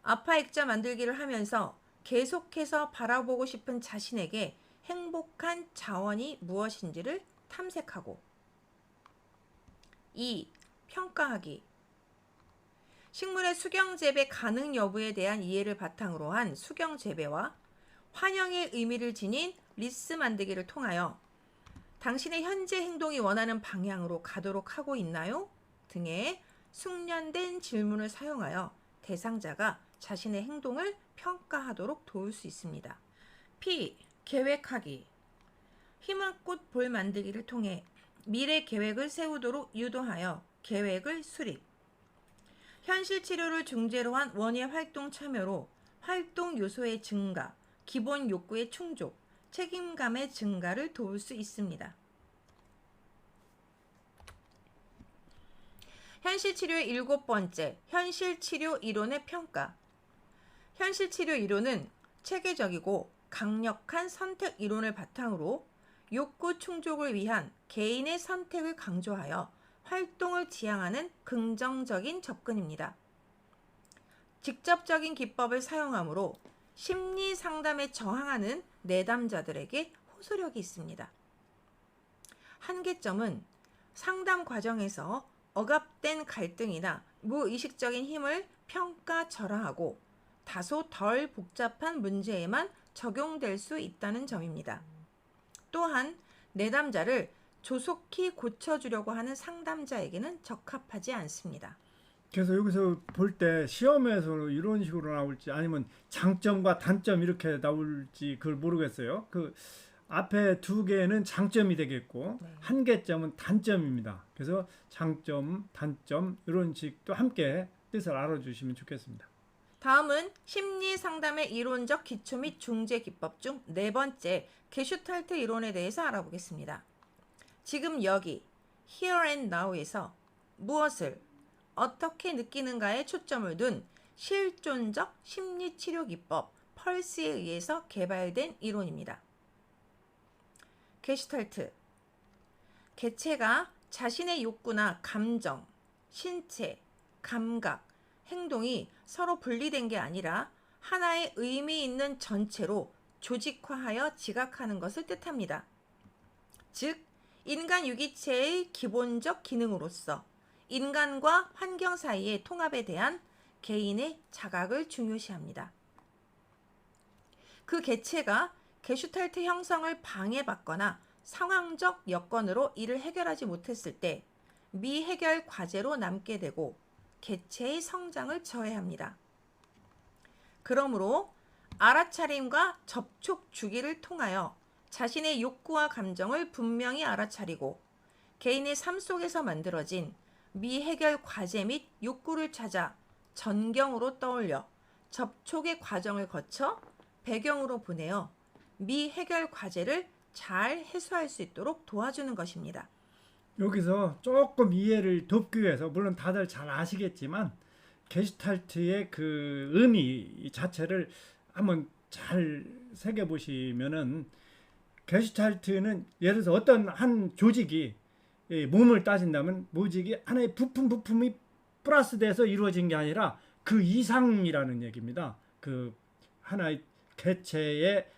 아파 액자 만들기를 하면서 계속해서 바라보고 싶은 자신에게 행복한 자원이 무엇인지를 탐색하고. 2. 평가하기. 식물의 수경 재배 가능 여부에 대한 이해를 바탕으로 한 수경 재배와 환영의 의미를 지닌 리스 만들기를 통하여 당신의 현재 행동이 원하는 방향으로 가도록 하고 있나요? 등의 숙련된 질문을 사용하여 대상자가 자신의 행동을 평가하도록 도울 수 있습니다. P. 계획하기. 희망꽃 볼 만들기를 통해 미래 계획을 세우도록 유도하여 계획을 수립. 현실 치료를 중재로 한 원예 활동 참여로 활동 요소의 증가, 기본 욕구의 충족, 책임감의 증가를 도울 수 있습니다. 현실 치료의 7번째, 현실 치료 이론의 평가. 현실 치료 이론은 체계적이고 강력한 선택 이론을 바탕으로 욕구 충족을 위한 개인의 선택을 강조하여 활동을 지향하는 긍정적인 접근입니다. 직접적인 기법을 사용하므로 심리 상담에 저항하는 내담자들에게 호소력이 있습니다. 한계점은 상담 과정에서 억압된 갈등이나 무의식적인 힘을 평가 절하하고 다소 덜 복잡한 문제에만 적용될 수 있다는 점입니다. 또한 내담자를 조속히 고쳐주려고 하는 상담자에게는 적합하지 않습니다. 그래서 여기서 볼 때 시험에서 이런 식으로 나올지 아니면 장점과 단점 이렇게 나올지 그걸 모르겠어요. 그 앞에 2개는 장점이 되겠고 네. 1개점은 단점입니다. 그래서 장점, 단점 이런 식도 함께 뜻을 알아주시면 좋겠습니다. 다음은 심리 상담의 이론적 기초 및 중재 기법 중 4번째 게슈탈트 이론에 대해서 알아보겠습니다. 지금 여기 here and now에서 무엇을 어떻게 느끼는가에 초점을 둔 실존적 심리 치료 기법 펄스에 의해서 개발된 이론입니다. 게슈탈트. 개체가 자신의 욕구나 감정, 신체, 감각, 행동이 서로 분리된 게 아니라 하나의 의미 있는 전체로 조직화하여 지각하는 것을 뜻합니다. 즉, 인간 유기체의 기본적 기능으로서 인간과 환경 사이의 통합에 대한 개인의 자각을 중요시합니다. 그 개체가 게슈탈트 형성을 방해받거나 상황적 여건으로 이를 해결하지 못했을 때 미해결 과제로 남게 되고 개체의 성장을 저해합니다. 그러므로 알아차림과 접촉 주기를 통하여 자신의 욕구와 감정을 분명히 알아차리고 개인의 삶 속에서 만들어진 미해결 과제 및 욕구를 찾아 전경으로 떠올려 접촉의 과정을 거쳐 배경으로 보내어 미해결 과제를 잘 해소할 수 있도록 도와주는 것입니다. 여기서 조금 이해를 돕기 위해서 물론 다들 잘 아시겠지만 게슈탈트의 그 의미 자체를 한번 잘 새겨보시면은 게슈탈트는 예를 들어서 어떤 한 조직이 이 몸을 따진다면 조직이 하나의 부품이 플러스돼서 이루어진 게 아니라 그 이상이라는 얘기입니다. 그 하나의 개체의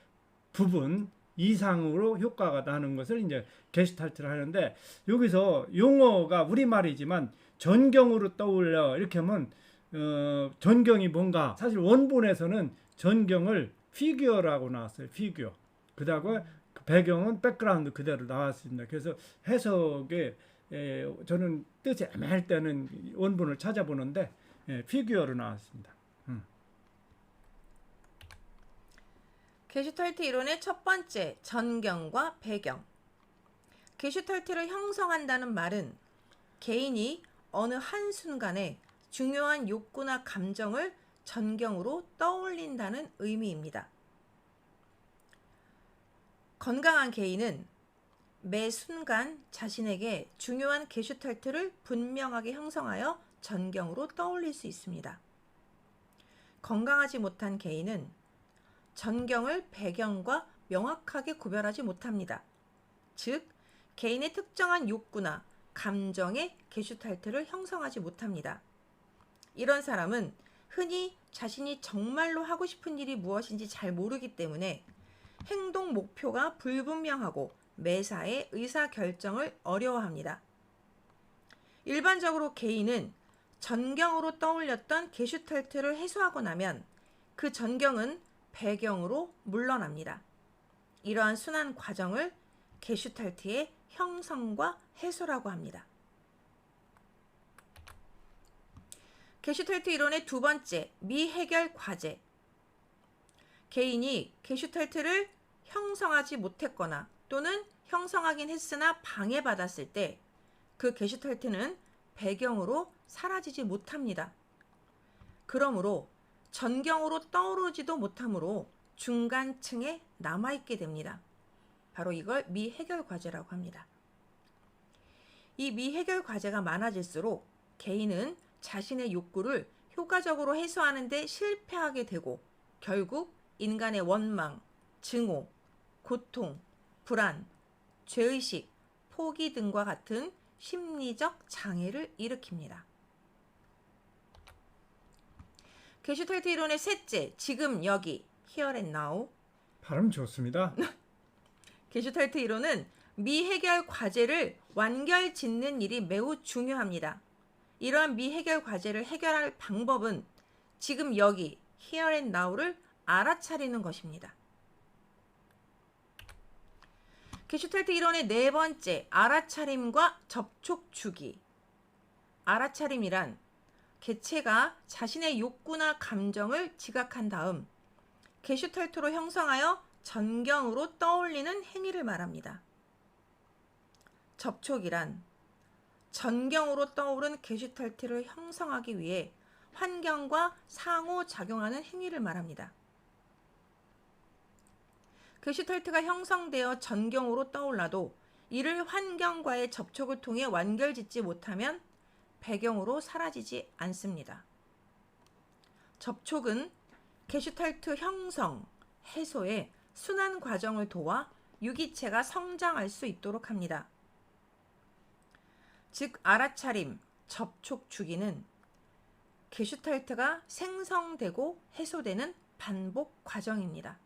부분 이상으로 효과가 나는 것을 이제 게슈탈트를 하는데, 여기서 용어가 우리말이지만 전경으로 떠올려 이렇게 하면 전경이 뭔가, 사실 원본에서는 전경을 피규어라고 나왔어요. 피규어. 그다음에 그 배경은 백그라운드 그대로 나왔습니다. 그래서 해석에 저는 뜻이 애매할 때는 원본을 찾아보는데 피규어로 나왔습니다. 게슈탈트 이론의 첫 번째, 전경과 배경. 게슈탈트를 형성한다는 말은 개인이 어느 한순간에 중요한 욕구나 감정을 전경으로 떠올린다는 의미입니다. 건강한 개인은 매 순간 자신에게 중요한 게슈탈트를 분명하게 형성하여 전경으로 떠올릴 수 있습니다. 건강하지 못한 개인은 전경을 배경과 명확하게 구별하지 못합니다. 즉, 개인의 특정한 욕구나 감정의 게슈탈트를 형성하지 못합니다. 이런 사람은 흔히 자신이 정말로 하고 싶은 일이 무엇인지 잘 모르기 때문에 행동 목표가 불분명하고 매사에 의사결정을 어려워합니다. 일반적으로 개인은 전경으로 떠올렸던 게슈탈트를 해소하고 나면 그 전경은 배경으로 물러납니다. 이러한 순환 과정을 게슈탈트의 형성과 해소라고 합니다. 게슈탈트 이론의 두 번째, 미해결 과제. 개인이 게슈탈트를 형성하지 못했거나 또는 형성하긴 했으나 방해받았을 때 그 게슈탈트는 배경으로 사라지지 못합니다. 그러므로 전경으로 떠오르지도 못하므로 중간층에 남아있게 됩니다. 바로 이걸 미해결 과제라고 합니다. 이 미해결 과제가 많아질수록 개인은 자신의 욕구를 효과적으로 해소하는 데 실패하게 되고 결국 인간의 원망, 증오, 고통, 불안, 죄의식, 포기 등과 같은 심리적 장애를 일으킵니다. 게슈탈트 이론의 셋째, 지금 여기, here and now. 발음 좋습니다. 게슈탈트 이론은 미해결 과제를 완결 짓는 일이 매우 중요합니다. 이러한 미해결 과제를 해결할 방법은 지금 여기, here and now를 알아차리는 것입니다. 게슈탈트 이론의 네 번째, 알아차림과 접촉 주기. 알아차림이란 개체가 자신의 욕구나 감정을 지각한 다음 게슈탈트로 형성하여 전경으로 떠올리는 행위를 말합니다. 접촉이란 전경으로 떠오른 게슈탈트를 형성하기 위해 환경과 상호작용하는 행위를 말합니다. 게슈탈트가 형성되어 전경으로 떠올라도 이를 환경과의 접촉을 통해 완결짓지 못하면 배경으로 사라지지 않습니다. 접촉은 게슈탈트 형성, 해소의 순환 과정을 도와 유기체가 성장할 수 있도록 합니다. 즉, 알아차림, 접촉 주기는 게슈탈트가 생성되고 해소되는 반복 과정입니다.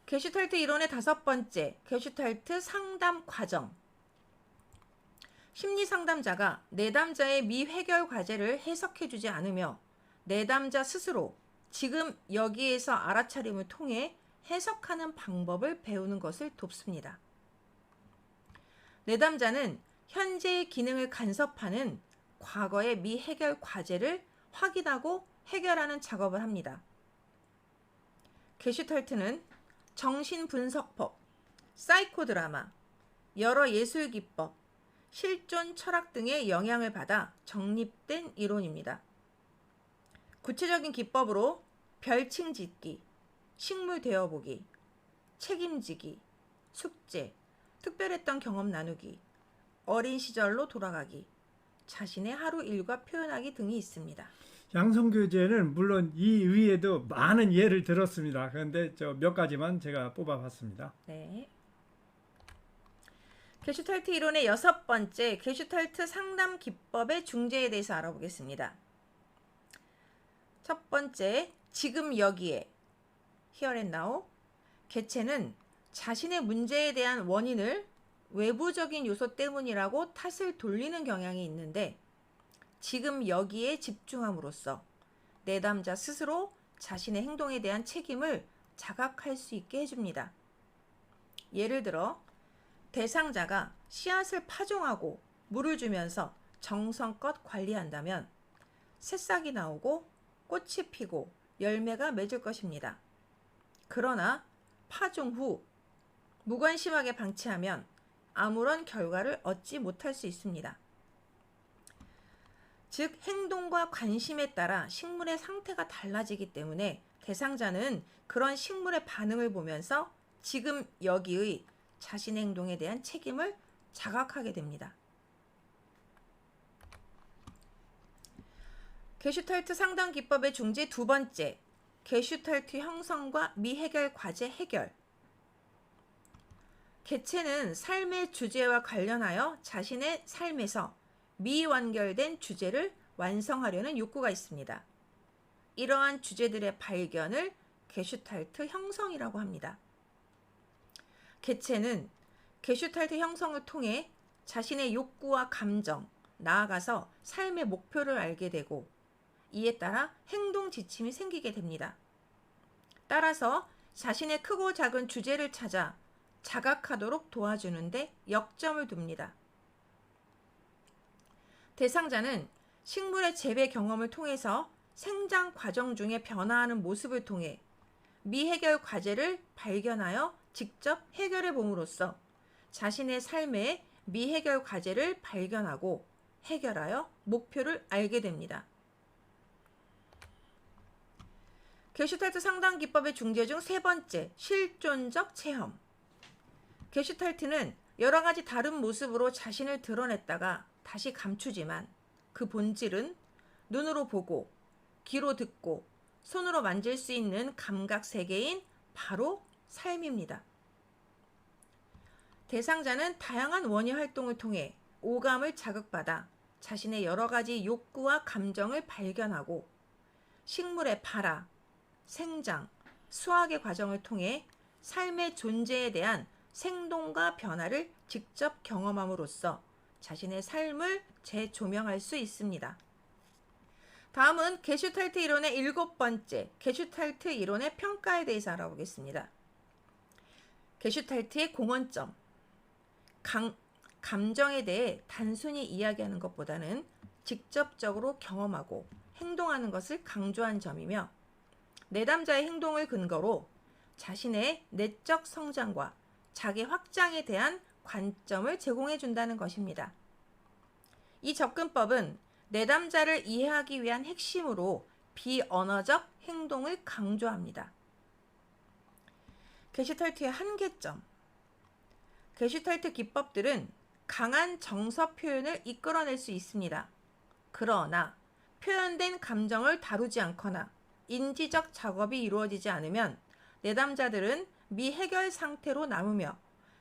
게슈탈트 이론의 다섯 번째, 게슈탈트 상담 과정. 심리 상담자가 내담자의 미해결 과제를 해석해주지 않으며 내담자 스스로 지금 여기에서 알아차림을 통해 해석하는 방법을 배우는 것을 돕습니다. 내담자는 현재의 기능을 간섭하는 과거의 미해결 과제를 확인하고 해결하는 작업을 합니다. 게슈탈트는 정신분석법, 사이코드라마, 여러 예술기법, 실존 철학 등의 영향을 받아 정립된 이론입니다. 구체적인 기법으로 별칭 짓기, 식물 되어보기, 책임지기, 숙제, 특별했던 경험 나누기, 어린 시절로 돌아가기, 자신의 하루 일과 표현하기 등이 있습니다. 양성교제는 물론 이 위에도 많은 예를 들었습니다. 그런데 저 몇 가지만 제가 뽑아봤습니다. 네. 게슈탈트 이론의 6번째, 게슈탈트 상담 기법의 중재에 대해서 알아보겠습니다. 첫 번째, 지금 여기에 here and now. 개체는 자신의 문제에 대한 원인을 외부적인 요소 때문이라고 탓을 돌리는 경향이 있는데, 지금 여기에 집중함으로써 내담자 스스로 자신의 행동에 대한 책임을 자각할 수 있게 해줍니다. 예를 들어 대상자가 씨앗을 파종하고 물을 주면서 정성껏 관리한다면 새싹이 나오고 꽃이 피고 열매가 맺을 것입니다. 그러나 파종 후 무관심하게 방치하면 아무런 결과를 얻지 못할 수 있습니다. 즉, 행동과 관심에 따라 식물의 상태가 달라지기 때문에 대상자는 그런 식물의 반응을 보면서 지금 여기의 자신의 행동에 대한 책임을 자각하게 됩니다. 게슈탈트 상담 기법의 중재 두 번째, 게슈탈트 형성과 미해결 과제 해결. 개체는 삶의 주제와 관련하여 자신의 삶에서 미완결된 주제를 완성하려는 욕구가 있습니다. 이러한 주제들의 발견을 게슈탈트 형성이라고 합니다. 개체는 게슈탈트 형성을 통해 자신의 욕구와 감정, 나아가서 삶의 목표를 알게 되고 이에 따라 행동 지침이 생기게 됩니다. 따라서 자신의 크고 작은 주제를 찾아 자각하도록 도와주는데 역점을 둡니다. 대상자는 식물의 재배 경험을 통해서 생장 과정 중에 변화하는 모습을 통해 미해결 과제를 발견하여 직접 해결해 봄으로써 자신의 삶의 미해결 과제를 발견하고 해결하여 목표를 알게 됩니다. 게슈탈트 상담 기법의 중재 중 세 번째, 실존적 체험. 게슈탈트는 여러 가지 다른 모습으로 자신을 드러냈다가 다시 감추지만 그 본질은 눈으로 보고 귀로 듣고 손으로 만질 수 있는 감각 세계인 바로 삶입니다. 대상자는 다양한 원예 활동을 통해 오감을 자극받아 자신의 여러 가지 욕구와 감정을 발견하고 식물의 발화, 생장, 수확의 과정을 통해 삶의 존재에 대한 생동과 변화를 직접 경험함으로써 자신의 삶을 재조명할 수 있습니다. 다음은 게슈탈트 이론의 7번째, 게슈탈트 이론의 평가에 대해서 알아보겠습니다. 게슈탈트의 공헌점. 감정에 대해 단순히 이야기하는 것보다는 직접적으로 경험하고 행동하는 것을 강조한 점이며 내담자의 행동을 근거로 자신의 내적 성장과 자기 확장에 대한 관점을 제공해 준다는 것입니다. 이 접근법은 내담자를 이해하기 위한 핵심으로 비언어적 행동을 강조합니다. 게슈탈트의 한계점. 게슈탈트 기법들은 강한 정서 표현을 이끌어낼 수 있습니다. 그러나 표현된 감정을 다루지 않거나 인지적 작업이 이루어지지 않으면 내담자들은 미해결 상태로 남으며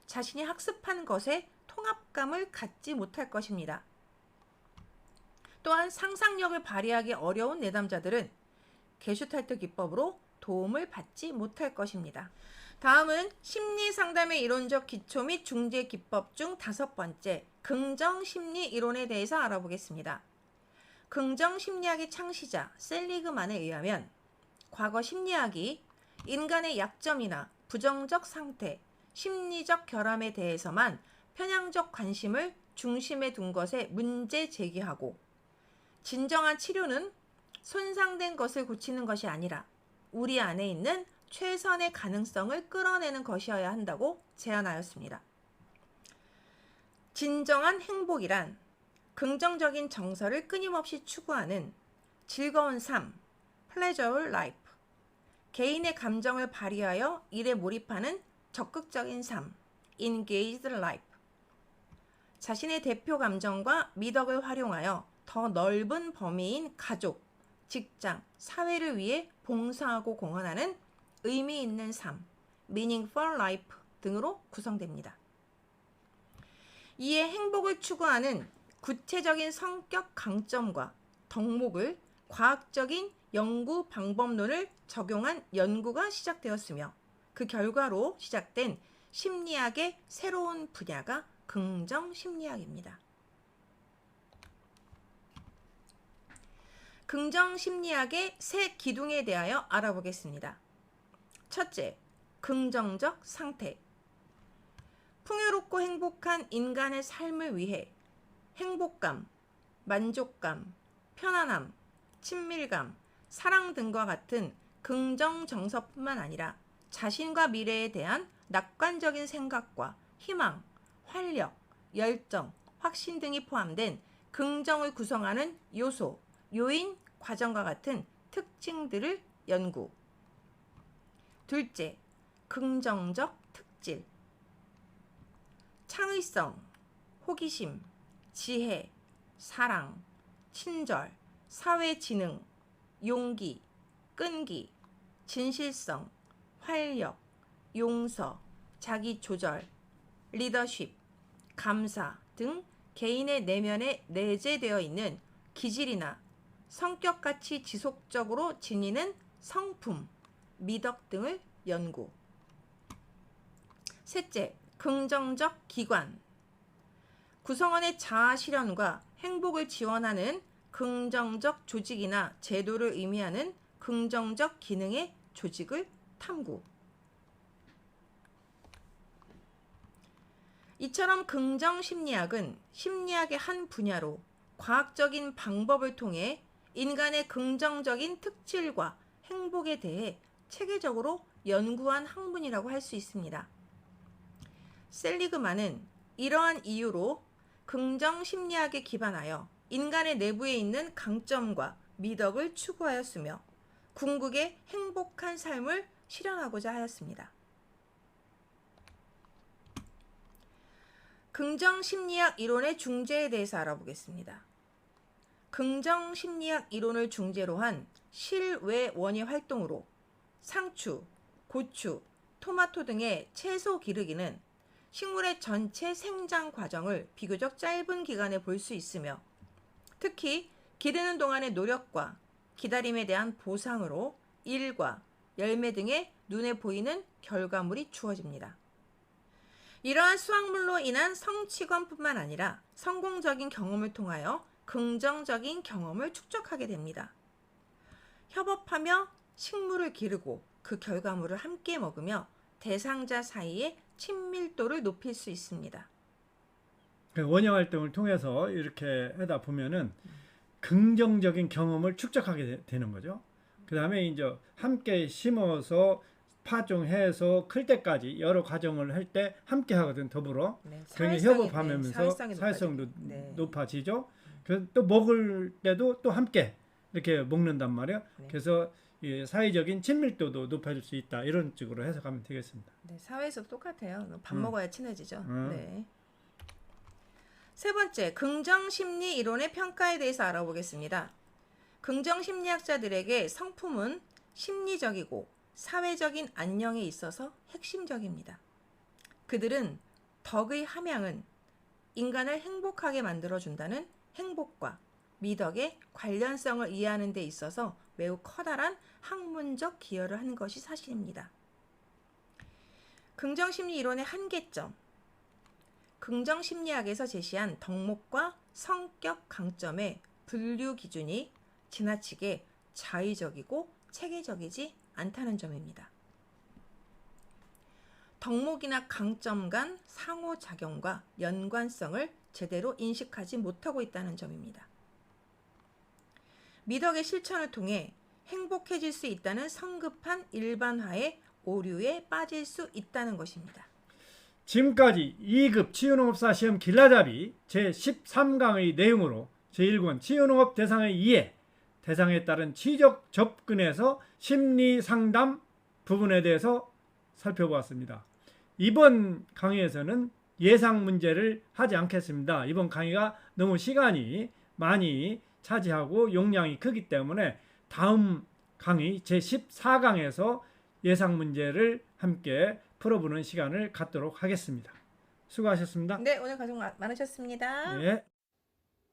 자신이 학습한 것에 통합감을 갖지 못할 것입니다. 또한 상상력을 발휘하기 어려운 내담자들은 게슈탈트 기법으로 도움을 받지 못할 것입니다. 다음은 심리상담의 이론적 기초 및 중재 기법 중 5번째, 긍정심리 이론에 대해서 알아보겠습니다. 긍정심리학의 창시자 셀리그만에 의하면 과거 심리학이 인간의 약점이나 부정적 상태, 심리적 결함에 대해서만 편향적 관심을 중심에 둔 것에 문제 제기하고 진정한 치료는 손상된 것을 고치는 것이 아니라 우리 안에 있는 최선의 가능성을 끌어내는 것이어야 한다고 제안하였습니다. 진정한 행복이란 긍정적인 정서를 끊임없이 추구하는 즐거운 삶, pleasurable life, 개인의 감정을 발휘하여 일에 몰입하는 적극적인 삶, engaged life, 자신의 대표 감정과 미덕을 활용하여 더 넓은 범위인 가족, 직장, 사회를 위해 봉사하고 공헌하는 의미 있는 삶, meaningful life 등으로 구성됩니다. 이에 행복을 추구하는 구체적인 성격 강점과 덕목을 과학적인 연구 방법론을 적용한 연구가 시작되었으며 그 결과로 시작된 심리학의 새로운 분야가 긍정 심리학입니다. 긍정 심리학의 세 기둥에 대하여 알아보겠습니다. 첫째, 긍정적 상태. 풍요롭고 행복한 인간의 삶을 위해 행복감, 만족감, 편안함, 친밀감, 사랑 등과 같은 긍정 정서뿐만 아니라 자신과 미래에 대한 낙관적인 생각과 희망, 활력, 열정, 확신 등이 포함된 긍정을 구성하는 요소, 요인, 과정과 같은 특징들을 연구. 둘째, 긍정적 특질. 창의성, 호기심, 지혜, 사랑, 친절, 사회지능, 용기, 끈기, 진실성, 활력, 용서, 자기조절, 리더십, 감사 등 개인의 내면에 내재되어 있는 기질이나 성격같이 지속적으로 지니는 성품, 미덕 등을 연구. 셋째, 긍정적 기관. 구성원의 자아 실현과 행복을 지원하는 긍정적 조직이나 제도를 의미하는 긍정적 기능의 조직을 탐구. 이처럼 긍정 심리학은 심리학의 한 분야로 과학적인 방법을 통해 인간의 긍정적인 특질과 행복에 대해 체계적으로 연구한 학문이라고 할 수 있습니다. 셀리그만은 이러한 이유로 긍정 심리학에 기반하여 인간의 내부에 있는 강점과 미덕을 추구하였으며 궁극의 행복한 삶을 실현하고자 하였습니다. 긍정 심리학 이론의 중재에 대해서 알아보겠습니다. 긍정 심리학 이론을 중재로 한 실외원의 활동으로 상추, 고추, 토마토 등의 채소 기르기는 식물의 전체 생장 과정을 비교적 짧은 기간에 볼 수 있으며 특히 기르는 동안의 노력과 기다림에 대한 보상으로 일과 열매 등의 눈에 보이는 결과물이 주어집니다. 이러한 수확물로 인한 성취감뿐만 아니라 성공적인 경험을 통하여 긍정적인 경험을 축적하게 됩니다. 협업하며 식물을 기르고 그 결과물을 함께 먹으며 대상자 사이의 친밀도를 높일 수 있습니다. 원예 활동을 통해서 이렇게 하다 보면은 긍정적인 경험을 축적하게 되는 거죠. 그 다음에 이제 함께 심어서 파종해서 클 때까지 여러 과정을 할 때 함께 하거든, 더불어. 그러니 협업하면서 사회성도 높아지죠. 그래서 또 먹을 때도 또 함께 이렇게 먹는단 말이에요. 그래서 이 사회적인 친밀도도 높아질 수 있다. 이런 식으로 해석하면 되겠습니다. 네, 사회에서도 똑같아요. 밥 먹어야 친해지죠. 네. 세 번째, 긍정심리 이론의 평가에 대해서 알아보겠습니다. 긍정심리학자들에게 성품은 심리적이고 사회적인 안녕에 있어서 핵심적입니다. 그들은 덕의 함양은 인간을 행복하게 만들어준다는 행복과 미덕의 관련성을 이해하는 데 있어서 매우 커다란 학문적 기여를 한 것이 사실입니다. 긍정심리 이론의 한계점. 긍정심리학에서 제시한 덕목과 성격 강점의 분류 기준이 지나치게 자의적이고 체계적이지 않다는 점입니다. 덕목이나 강점 간 상호작용과 연관성을 제대로 인식하지 못하고 있다는 점입니다. 미덕의 실천을 통해 행복해질 수 있다는 성급한 일반화의 오류에 빠질 수 있다는 것입니다. 지금까지 2급 치유농업사 시험 길라잡이 제13강의 내용으로 제1권 치유농업 대상의 이해, 대상에 따른 지적 접근에서 심리상담 부분에 대해서 살펴보았습니다. 이번 강의에서는 예상 문제를 하지 않겠습니다. 이번 강의가 너무 시간이 많이 차지하고 용량이 크기 때문에 다음 강의 제14강에서 예상 문제를 함께 풀어보는 시간을 갖도록 하겠습니다. 수고하셨습니다. 네, 오늘 고생 많으셨습니다. 네.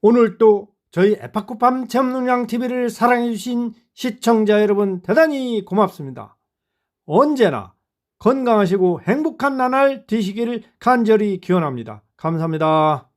오늘 또 저희 에파쿠팜 체험농장 TV를 사랑해주신 시청자 여러분 대단히 고맙습니다. 언제나 건강하시고 행복한 나날 되시기를 간절히 기원합니다. 감사합니다.